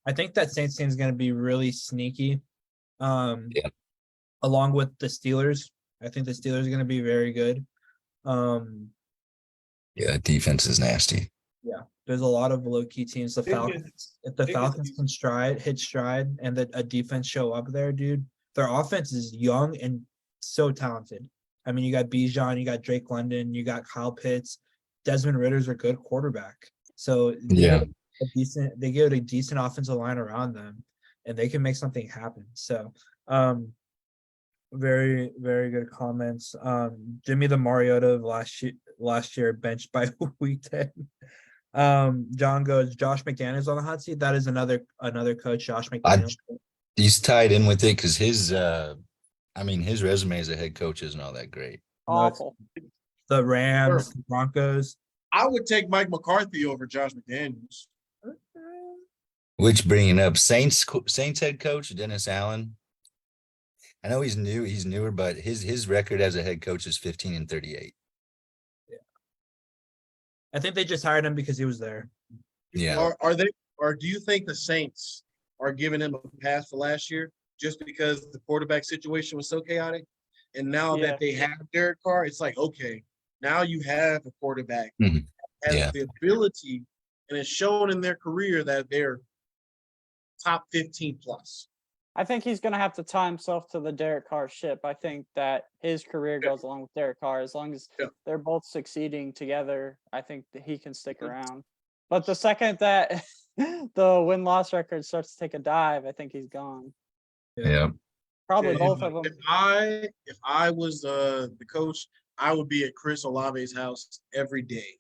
I think that Saints team is going to be really sneaky. Yeah. Along with the Steelers, I think the Steelers are going to be very good. Yeah, defense is nasty. Yeah, there's a lot of low key teams. The Falcons, if the Falcons can hit stride, and that a defense show up there, dude, their offense is young and so talented. I mean, you got Bijan, you got Drake London, you got Kyle Pitts, Desmond Ritter's a good quarterback. So Yeah. they give it a decent offensive line around them, and they can make something happen. So, very, very good comments. Jimmy the Mariota of last year benched by week 10. John goes, Josh McDaniels on the hot seat. That is another coach, Josh McDaniels. He's tied in with it because his resume as a head coach isn't all that great. Awful. The Rams, the Broncos. I would take Mike McCarthy over Josh McDaniels. Which bringing up Saints head coach Dennis Allen. I know he's newer, but his record as a head coach is 15-38. I think they just hired him because he was there. Yeah. Or do you think the Saints are giving him a pass for last year just because the quarterback situation was so chaotic? And now that they have Derek Carr, it's like, okay, now you have a quarterback that has the ability, and it's shown in their career that they're top 15 plus. I think he's going to have to tie himself to the Derek Carr ship. I think that his career goes along with Derek Carr. As long as they're both succeeding together, I think that he can stick around. But the second that the win-loss record starts to take a dive, I think he's gone. Yeah. Probably both of them. If I was the coach, I would be at Chris Olave's house every day.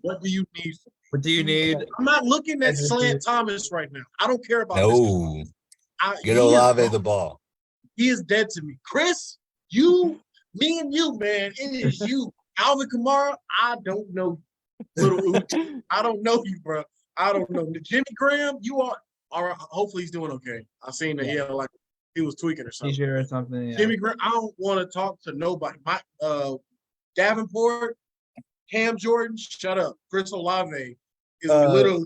What do you need? What do you need? I'm not looking at Slant Thomas right now. I don't care about this. No. Get Olave the ball. He is dead to me. Chris, me and you, man. It is you. Alvin Kamara, I don't know. Little Uchi, I don't know you, bro. I don't know. Jimmy Graham, you are all right. Hopefully he's doing okay. I seen that he was tweaking or something. Seizure or something. Yeah. Jimmy Graham, I don't want to talk to nobody. My Davenport, Cam Jordan, shut up. Chris Olave is literally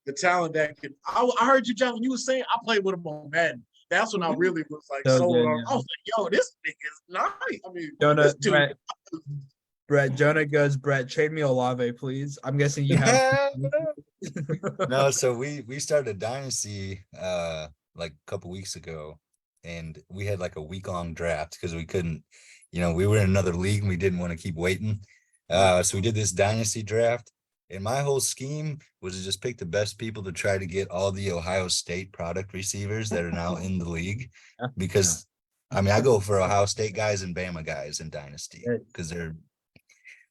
the talent that can. I heard you, John, when you were saying I played with him on Madden. That's when I really was like So sold good, on. yeah. I was like, yo, this nigga is nice. I mean, Jonah, Brett, Jonah goes, Brett, trade me Olave, please. I'm guessing you have. No, so we started Dynasty like a couple weeks ago, and we had like a week-long draft because we couldn't, we were in another league and we didn't want to keep waiting. So we did this Dynasty draft, and my whole scheme was to just pick the best people to try to get all the Ohio State product receivers that are now in the league, because I go for Ohio State guys and Bama guys in Dynasty because they're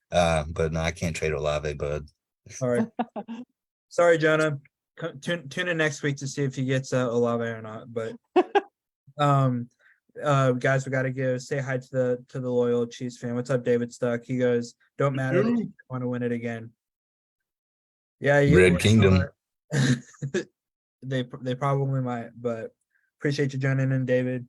but no, I can't trade Olave, bud. All right. Sorry, Jonah. Tune in next week to see if he gets Olave or not. But guys, we gotta say hi to the loyal Chiefs fan. What's up, David Stuck? He goes, don't matter, the Chiefs want to win it again. Yeah, Red Kingdom. They probably might, but appreciate you joining in, David.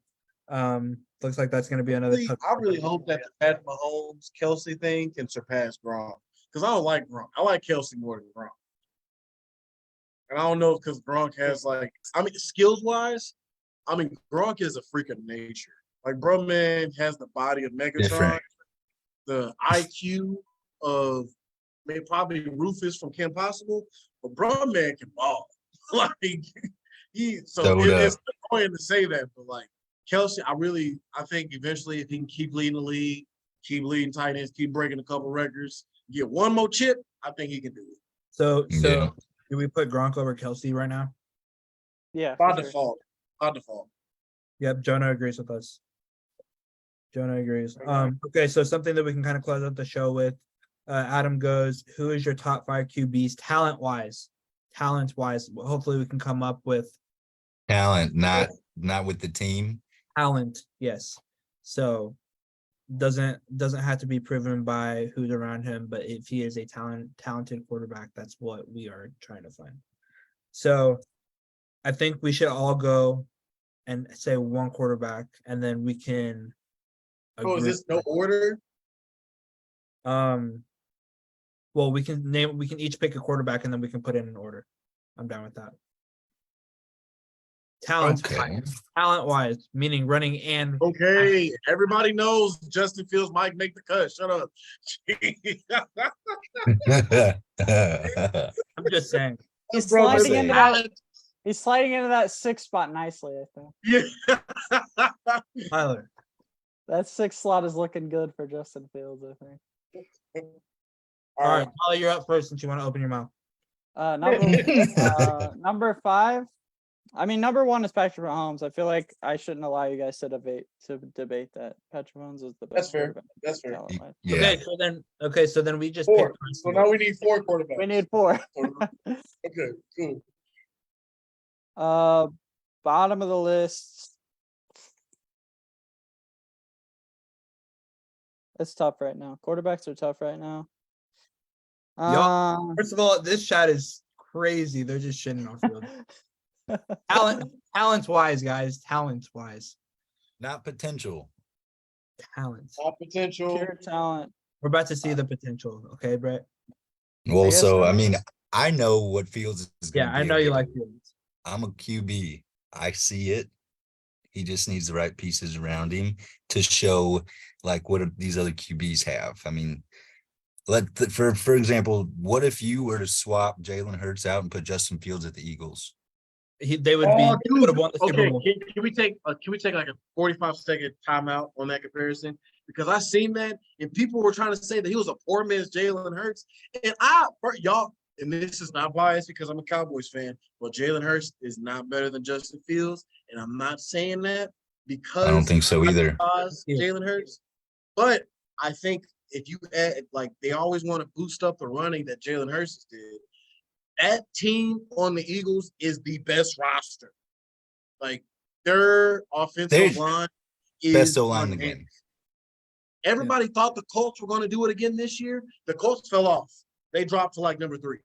Looks like that's going to be another. I really hope that the Pat Mahomes Kelsey thing can surpass Gronk because I don't like Gronk. I like Kelsey more than Gronk, and I don't know because Gronk has skills wise. I mean, Gronk is a freak of nature. Like, bro, man has the body of Megatron, Different. the IQ of maybe probably Rufus from Kim Possible, but bro, man can ball. Like it's annoying to say that, but like Kelsey, I think eventually if he can keep leading the league, keep leading tight ends, keep breaking a couple records, get one more chip, I think he can do it. So Yeah. do we put Gronk over Kelsey right now? Yeah, By for sure. default. By default. Yep, Jonah agrees with us. Jonah agrees. Okay, so something that we can kind of close out the show with. Adam goes, who is your top 5 QBs talent wise? Talent wise. Hopefully we can come up with Talent, not with the team. talent, yes. So doesn't have to be proven by who's around him, but if he is a talented quarterback, that's what we are trying to find. So I think we should all go and say one quarterback, and then we can Oh, is this no order? Well, we can each pick a quarterback and then we can put it in order. I'm down with that. Talent wise, meaning running and Okay, everybody knows Justin Fields might make the cut. Shut up. I'm just saying. He's Bro, sliding into that. listen, He's sliding into that 6 spot nicely, I think. Yeah. Tyler. That 6 slot is looking good for Justin Fields, I think. All right, Tyler, you're up first since you want to open your mouth. Number 5. I mean, number 1 is Patrick Mahomes. I feel like I shouldn't allow you guys to debate that Patrick Mahomes is the best. That's fair. quarterback That's fair. talent-wise. Yeah. Okay, so then we just Four. picked So now we need 4 quarterbacks. We need 4. Okay, cool. Bottom of the list. It's tough right now. Quarterbacks are tough right now. First of all, this chat is crazy. They're just shitting on Field. Talent wise, guys. Talent wise. Not potential. Talent. All potential. Pure talent. We're about to see the potential. Okay, Brett. Well, guess so so. I mean, I know what Fields is going Yeah, to I be. know you like Fields. I'm a QB. I see it. He just needs the right pieces around him to show like what these other QBs have. I mean, for example, what if you were to swap Jalen Hurts out and put Justin Fields at the Eagles? They would have won the Super Okay, Bowl. can we take like a 45-second timeout on that comparison? Because I seen that and people were trying to say that he was a poor man's Jalen Hurts. And y'all, and this is not biased because I'm a Cowboys fan, but Jalen Hurts is not better than Justin Fields. And I'm not saying that because I don't think so either. Jalen Hurts. But I think if you add, like, they always want to boost up the running that Jalen Hurts did. That team on the Eagles is the best roster. Like, their offensive line is best O-line in the game. Everybody thought the Colts were going to do it again this year. The Colts fell off. They dropped to like number 3.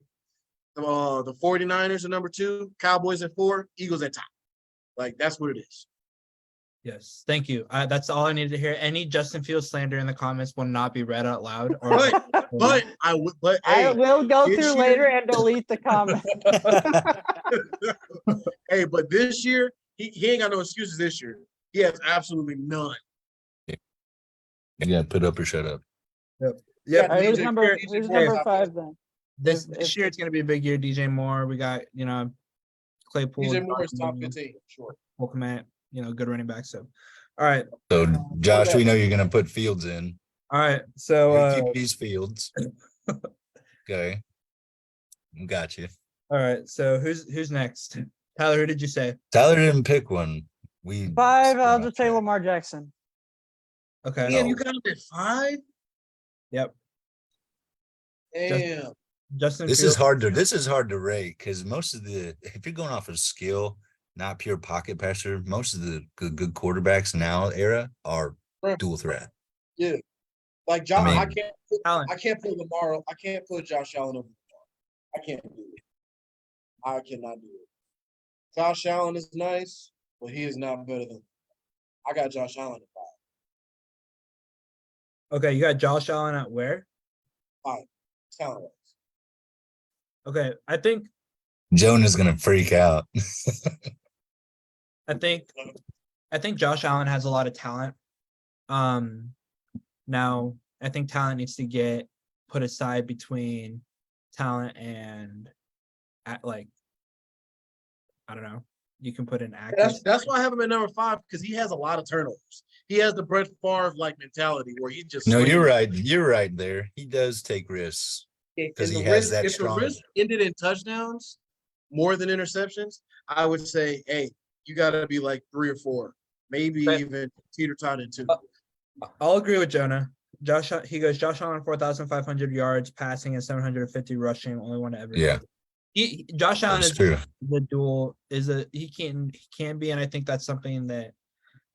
The 49ers are number 2, Cowboys at 4, Eagles at top. Like, that's what it is. Yes, thank you. That's all I needed to hear. Any Justin Fields slander in the comments will not be read out loud. But I will go this through year- later and delete the comment. Hey, but this year, he ain't got no excuses this year. He has absolutely none. You gotta put up or shut up. Yeah. All right, who's DJ number Moore. 5 then? This if- year it's gonna be a big year. DJ Moore. We got Claypool. DJ Moore is top 15, sure. Welcome at good running back. So, all right, So, Josh, we know you're gonna put Fields in. all right. So, QB's Fields. Okay, got you. all right. So who's next? Tyler, who did you say? Tyler didn't pick one. 5, I'll just say Lamar Jackson. Okay. Damn, you got him at 5? Yep. Damn. Justin. This Fields. is hard to rate because most of if you're going off of skill, not pure pocket passer, most of the good quarterbacks now era are dual threat. Yeah. Like Josh, I I mean, can't put Lamar. I can't put Josh Allen over Lamar. I can't do it. I cannot do it. Josh Allen is nice, but he is not better than. I got Josh Allen at Okay, you got Josh Allen at where? 5. Talent-wise. Okay, I think Jonah's gonna freak out. I think Josh Allen has a lot of talent. Now I think talent needs to get put aside between talent and like I don't know. You can put in accuracy. That's why I have him at number 5 because he has a lot of turnovers. He has the Brett Favre like mentality where he just No, swings. you're right. You're right there. He does take risks. And 'Cause he the has risk- that if strong- the risk ended in touchdowns more than interceptions, I would say, hey, you got to be like 3 or 4, maybe But- even teeter-tot in 2. I'll agree with Jonah. Josh Allen 4,500 yards passing and 750 rushing, only one to ever. Yeah. Josh Allen That's is true. the dual he can be, and I think that's something that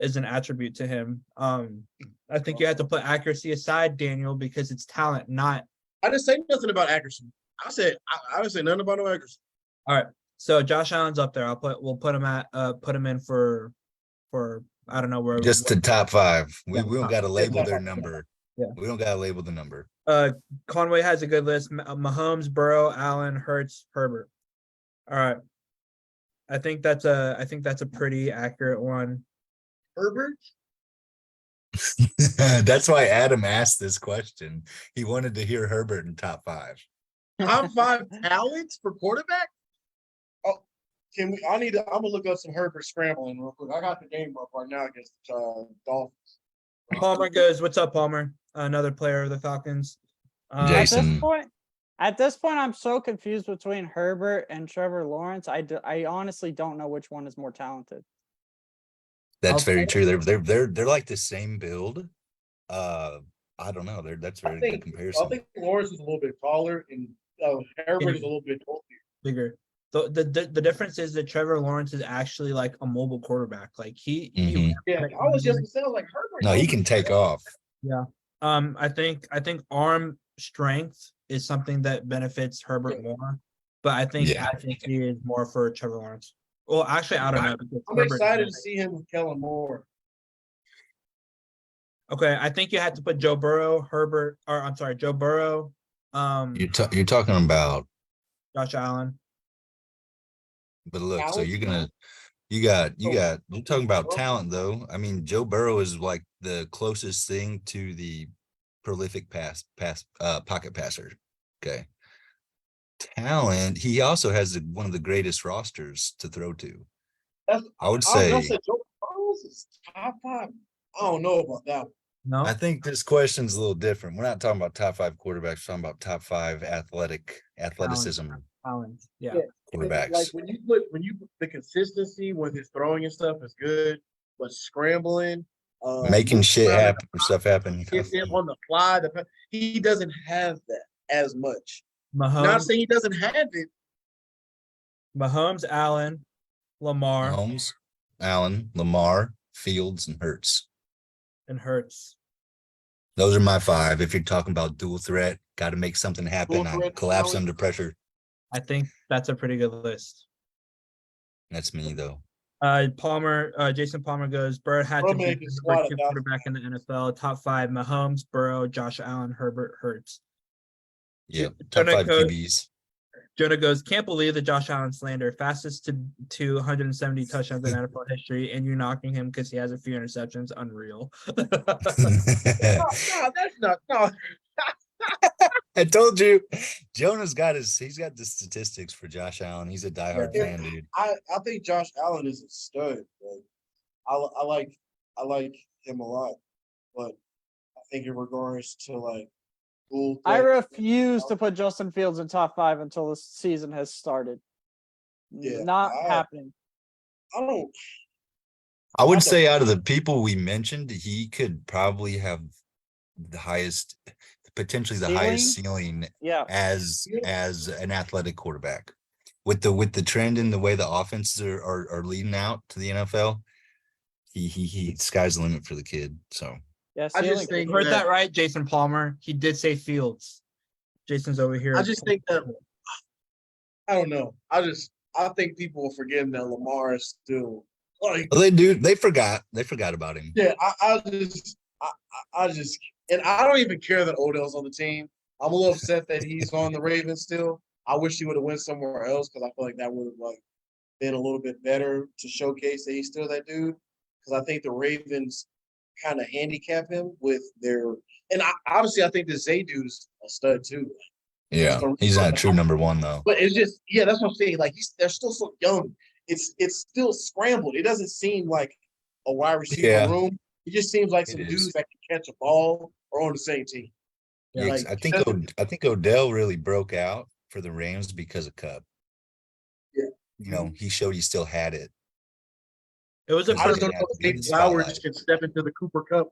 is an attribute to him. I think you have to put accuracy aside, Daniel, because it's talent, not. I didn't say nothing about accuracy. I didn't say nothing about no accuracy. All right. So Josh Allen's up there. We'll put him in for I don't know where. Just to top 5. We Yeah, don't top- got to label their yeah. number. Yeah. We don't got to label the number. Conway has a good list. Mahomes, Burrow, Allen, Hurts, Herbert. All right. I think that's a pretty accurate one. Herbert? That's why Adam asked this question. He wanted to hear Herbert in top 5. Top 5 talents for quarterback? Oh, I'm gonna look up some Herbert scrambling real quick. I got the game up right now against the Dolphins. Palmer goes, what's up, Palmer? Another player of the Falcons. Jason. At this point, I'm so confused between Herbert and Trevor Lawrence. I honestly don't know which one is more talented. That's I'll very say- true. They're like the same build. I don't know. That's very good I comparison. think Lawrence is a little bit taller and Herbert is a little bit bulkier. Bigger. The difference is that Trevor Lawrence is actually like a mobile quarterback. Like he Mhm. Yeah, I was just saying like Herbert. No, he can take off. I think arm strength is something that benefits Herbert more, but I think Yeah. accuracy is more for Trevor Lawrence. Well, actually, I don't know. because I'm Herbert- excited to see him with Kellen Moore. Okay, I think you had to put Joe Burrow, Joe Burrow, You're talking about, Josh Allen. but look, so Talent? you're talking about talent though. I mean, Joe Burrow is like the closest thing to the prolific pocket passer. Okay. Talent, he also has one of the greatest rosters to throw to. That's- I would I was say, gonna say Joe Burrow is top 5. I don't know about that one. No, I think this question's a little different. We're not talking about top 5 quarterbacks, we're talking about top 5 athleticism Allen. Yeah. Yeah. quarterbacks. Like when you put the consistency with his throwing and stuff is good, but scrambling, Making shit around happen, stuff happen. It's on the fly. He doesn't have that as much. Not Mahomes, saying he doesn't have it. Allen, Lamar, Mahomes, Allen, Lamar, Fields, and Hurts. and Hurts. Those are my 5. If you're talking about dual threat, got to make something happen. Dual I threat collapse talent. under pressure. I think that's a pretty good list. That's me though. Jason Palmer goes, Bird had Bro, to be man, the just number squat 2 it down. quarterback in the NFL. Top 5, Mahomes, Burrow, Josh Allen, Herbert, Hurts. Yeah, top Jonah 5 goes- QBs. Jonah goes, can't believe the Josh Allen slander. Fastest to 170 touchdowns in NFL history, and you knocking him because he has a few interceptions. Unreal. No, that's not. No, I told you, Jonah's got he's got the statistics for Josh Allen. He's a diehard Yeah. fan, dude. I think Josh Allen is a stud. But I like him a lot, but I think in regards to like, cool. I refuse to put Justin Fields in top 5 until the season has started. Yeah, Not I- happening. I don't. I would I say out of the people we mentioned, he could probably have the highest, potentially the highest ceiling Yeah. as an athletic quarterback. With the trend in the way the offenses are leading out to the NFL, he sky's the limit for the kid. So Yeah. I just ceiling think You heard that right, Jason Palmer. He did say Fields. Jason's over here. I just think that I don't know. I think people are forgetting that Lamar is still Like, Well, they forgot about him. yeah, I just, and I don't even care that Odell's on the team. I'm a little upset that he's on the Ravens still. I wish he would have went somewhere else because I feel like that would have like been a little bit better to showcase that he's still that dude. Because I think the Ravens kind of handicap him with their, and obviously I think the Zay dude's a stud too. Yeah, he's not a true number one though. But it's just, yeah, that's what I'm saying. Like they're still so young. It's still scrambled. It doesn't seem like a wide receiver room. It just seems like some dudes that can catch a ball are on the same team. Yeah, like, I think Odell really broke out for the Rams because of Cup. Yeah, you know, he showed he still had it. It was a I just don't know if Nate Flowers can step into the Cooper Cup.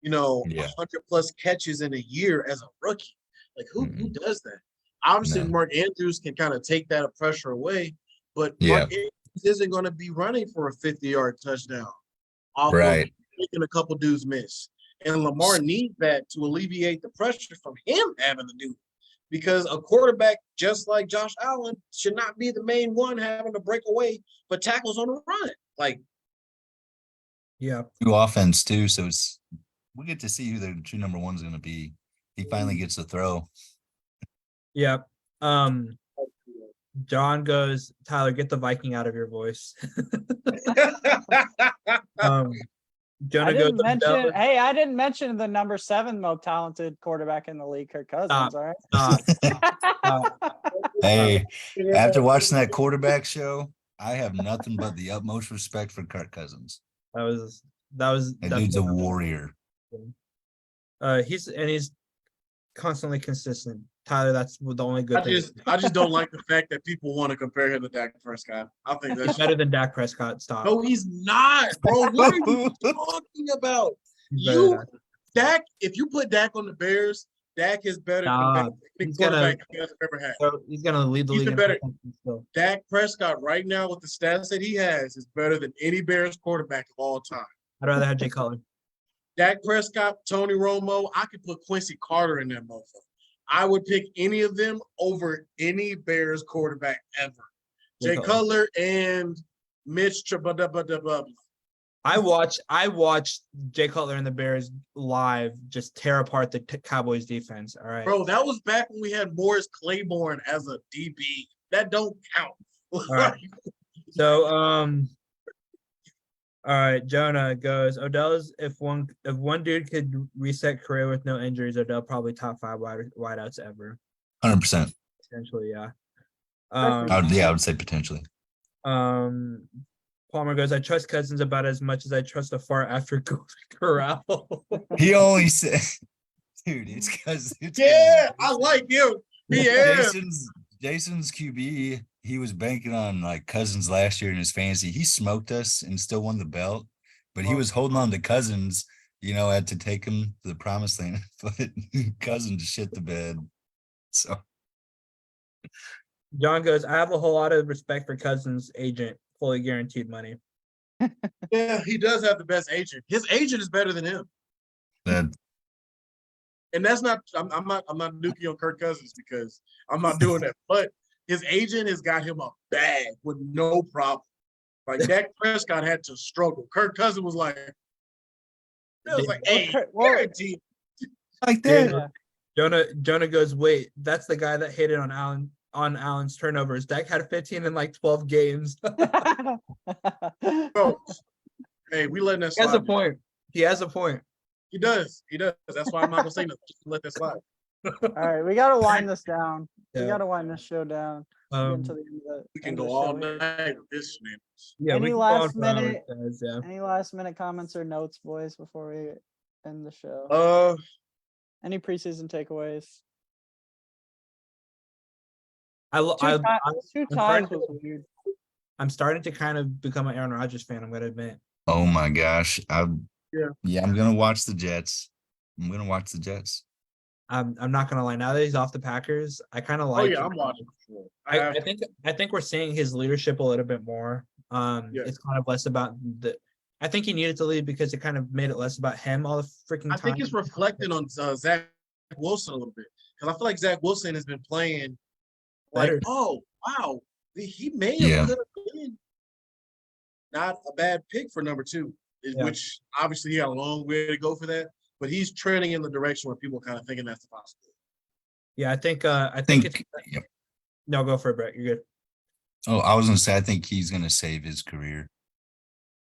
100 plus catches in a year as a rookie. Like who does that? Obviously, Mark Andrews can kind of take that pressure away, but Mark Andrews isn't going to be running for a 50-yard touchdown. Off of making a couple dudes miss. And Lamar needs that to alleviate the pressure from him having to do it. Because a quarterback, just like Josh Allen, should not be the main one having to break away for tackles on the run. Like, yeah, new offense too. So we get to see who the true number one is going to be. He finally gets to throw. Yeah. John goes, Tyler, get the Viking out of your voice. I didn't mention the number 7 most talented quarterback in the league, Kirk Cousins. All right. Hey, after watching that quarterback show, I have nothing but the utmost respect for Kirk Cousins. That dude's a warrior. He's constantly consistent. Tyler, that's the only good thing. I just don't like the fact that people want to compare him to Dak Prescott. I think that's better than Dak Prescott. Stop. No, he's not, bro. What are you talking about? Dak, if you put Dak on the Bears, Dak is better than any quarterback the Bears have ever had. So he's gonna lead the league. Better. Dak Prescott right now with the stats that he has is better than any Bears quarterback of all time. I'd rather have Jay Cutler. Dak Prescott, Tony Romo. I could put Quincy Carter in that motherfucker. I would pick any of them over any Bears quarterback ever. Jay Cutler and Mitch Trubisky. I watched Jay Cutler and the Bears live just tear apart the Cowboys defense. All right, bro, that was back when we had Morris Claiborne as a DB. That don't count. All right. So all right, Jonah goes, Odell's if one dude could reset career with no injuries, Odell probably top 5 wideouts ever. 100%. Potentially, yeah. I would say potentially. Palmer goes, I trust Cousins about as much as I trust a far after Corral. He only said, dude, it's because I like him. Jason's QB, he was banking on like Cousins last year in his fantasy. He smoked us and still won the belt, but he was holding on to Cousins, had to take him to the promised land. But Cousins shit the bed. So John goes, I have a whole lot of respect for Cousins' agent, fully guaranteed money. Yeah, he does have the best agent. His agent is better than him. And that's not. I'm not nuking on Kirk Cousins because I'm not doing that. But his agent has got him a bag with no problem. Like Dak Prescott had to struggle. Kirk Cousins was like, hey, guaranteed. Like that. Yeah. Jonah goes, wait, that's the guy that hated on Allen's turnovers. Dak had 15 in like 12 games. Bro, hey, we letting that slide. He has a point. He does. That's why I'm not gonna say nothing. Just let that slide. All right, we gotta wind this down. We gotta wind this show down. We can go all night with this. Yeah. Any last minute comments or notes, boys, before we end the show? Any preseason takeaways? Two ties was weird. I'm starting to kind of become an Aaron Rodgers fan. I'm gonna admit. Oh my gosh! I'm gonna watch the Jets. I'm not gonna lie. Now that he's off the Packers, I kind of like. Oh yeah, I'm watching. I think we're seeing his leadership a little bit more. It's kind of less about the. I think he needed to lead because it kind of made it less about him all the freaking time. I think it's reflecting on Zach Wilson a little bit because I feel like Zach Wilson has been playing like, oh wow, he may have could have been not a bad pick for number 2, Yeah. which obviously he got a long way to go for that, but he's trending in the direction where people kind of thinking that's the possibility. Yeah, I think it's Yep. no, go for it, Brett. You're good. Oh, I was gonna say, I think he's gonna save his career.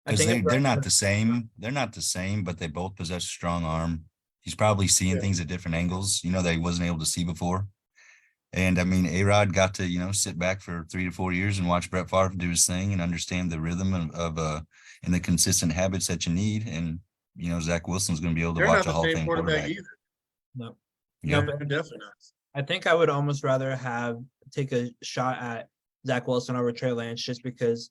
I Because think they're not the same. They're not the same, but they both possess a strong arm. He's probably seeing Yeah. things at different angles, that he wasn't able to see before. And I mean, A-Rod got to, sit back for 3 to 4 years and watch Brett Favre do his thing and understand the rhythm of and the consistent habits that you need. And, Zach Wilson's going to be able to They're watch not a Hall the of same Fame quarterback quarterback. either. No. Yeah. No, but They're definitely not. I think I would almost rather take a shot at Zach Wilson over Trey Lance just because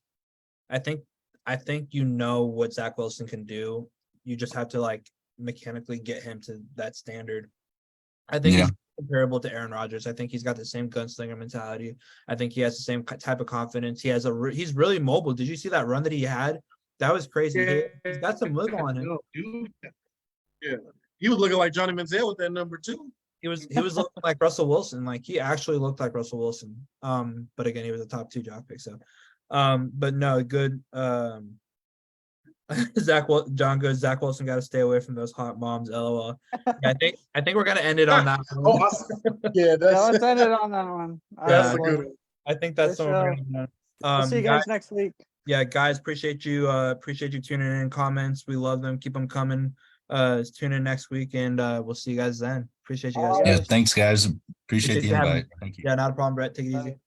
I think what Zach Wilson can do. You just have to like mechanically get him to that standard. I think Yeah. he's comparable to Aaron Rodgers. I think he's got the same gunslinger mentality. I think he has the same type of confidence. He's really mobile. Did you see that run that he had? That was crazy. He's got some wiggle on him. Yeah. He was looking like Johnny Manziel with that number 2. He was looking like Russell Wilson. Like he actually looked like Russell Wilson. But again, he was a top 2 draft pick. So, but no, good. Zach Wilson got to stay away from those hot moms. LOL. Yeah, I think we're gonna end it on that one. Yeah, Yeah, let's end it on that one. All That's right, a good boys. one. I think that's Good the one we're show. gonna do. I'll see you guys next week. Yeah, guys, appreciate you tuning in. Comments, we love them. Keep them coming. Tune in next week, and we'll see you guys then. Appreciate you guys. All Yeah. right. Thanks, guys. Appreciate Appreciate the you having invite. Thank you. Yeah, not a problem, Brett. Take it easy. Bye.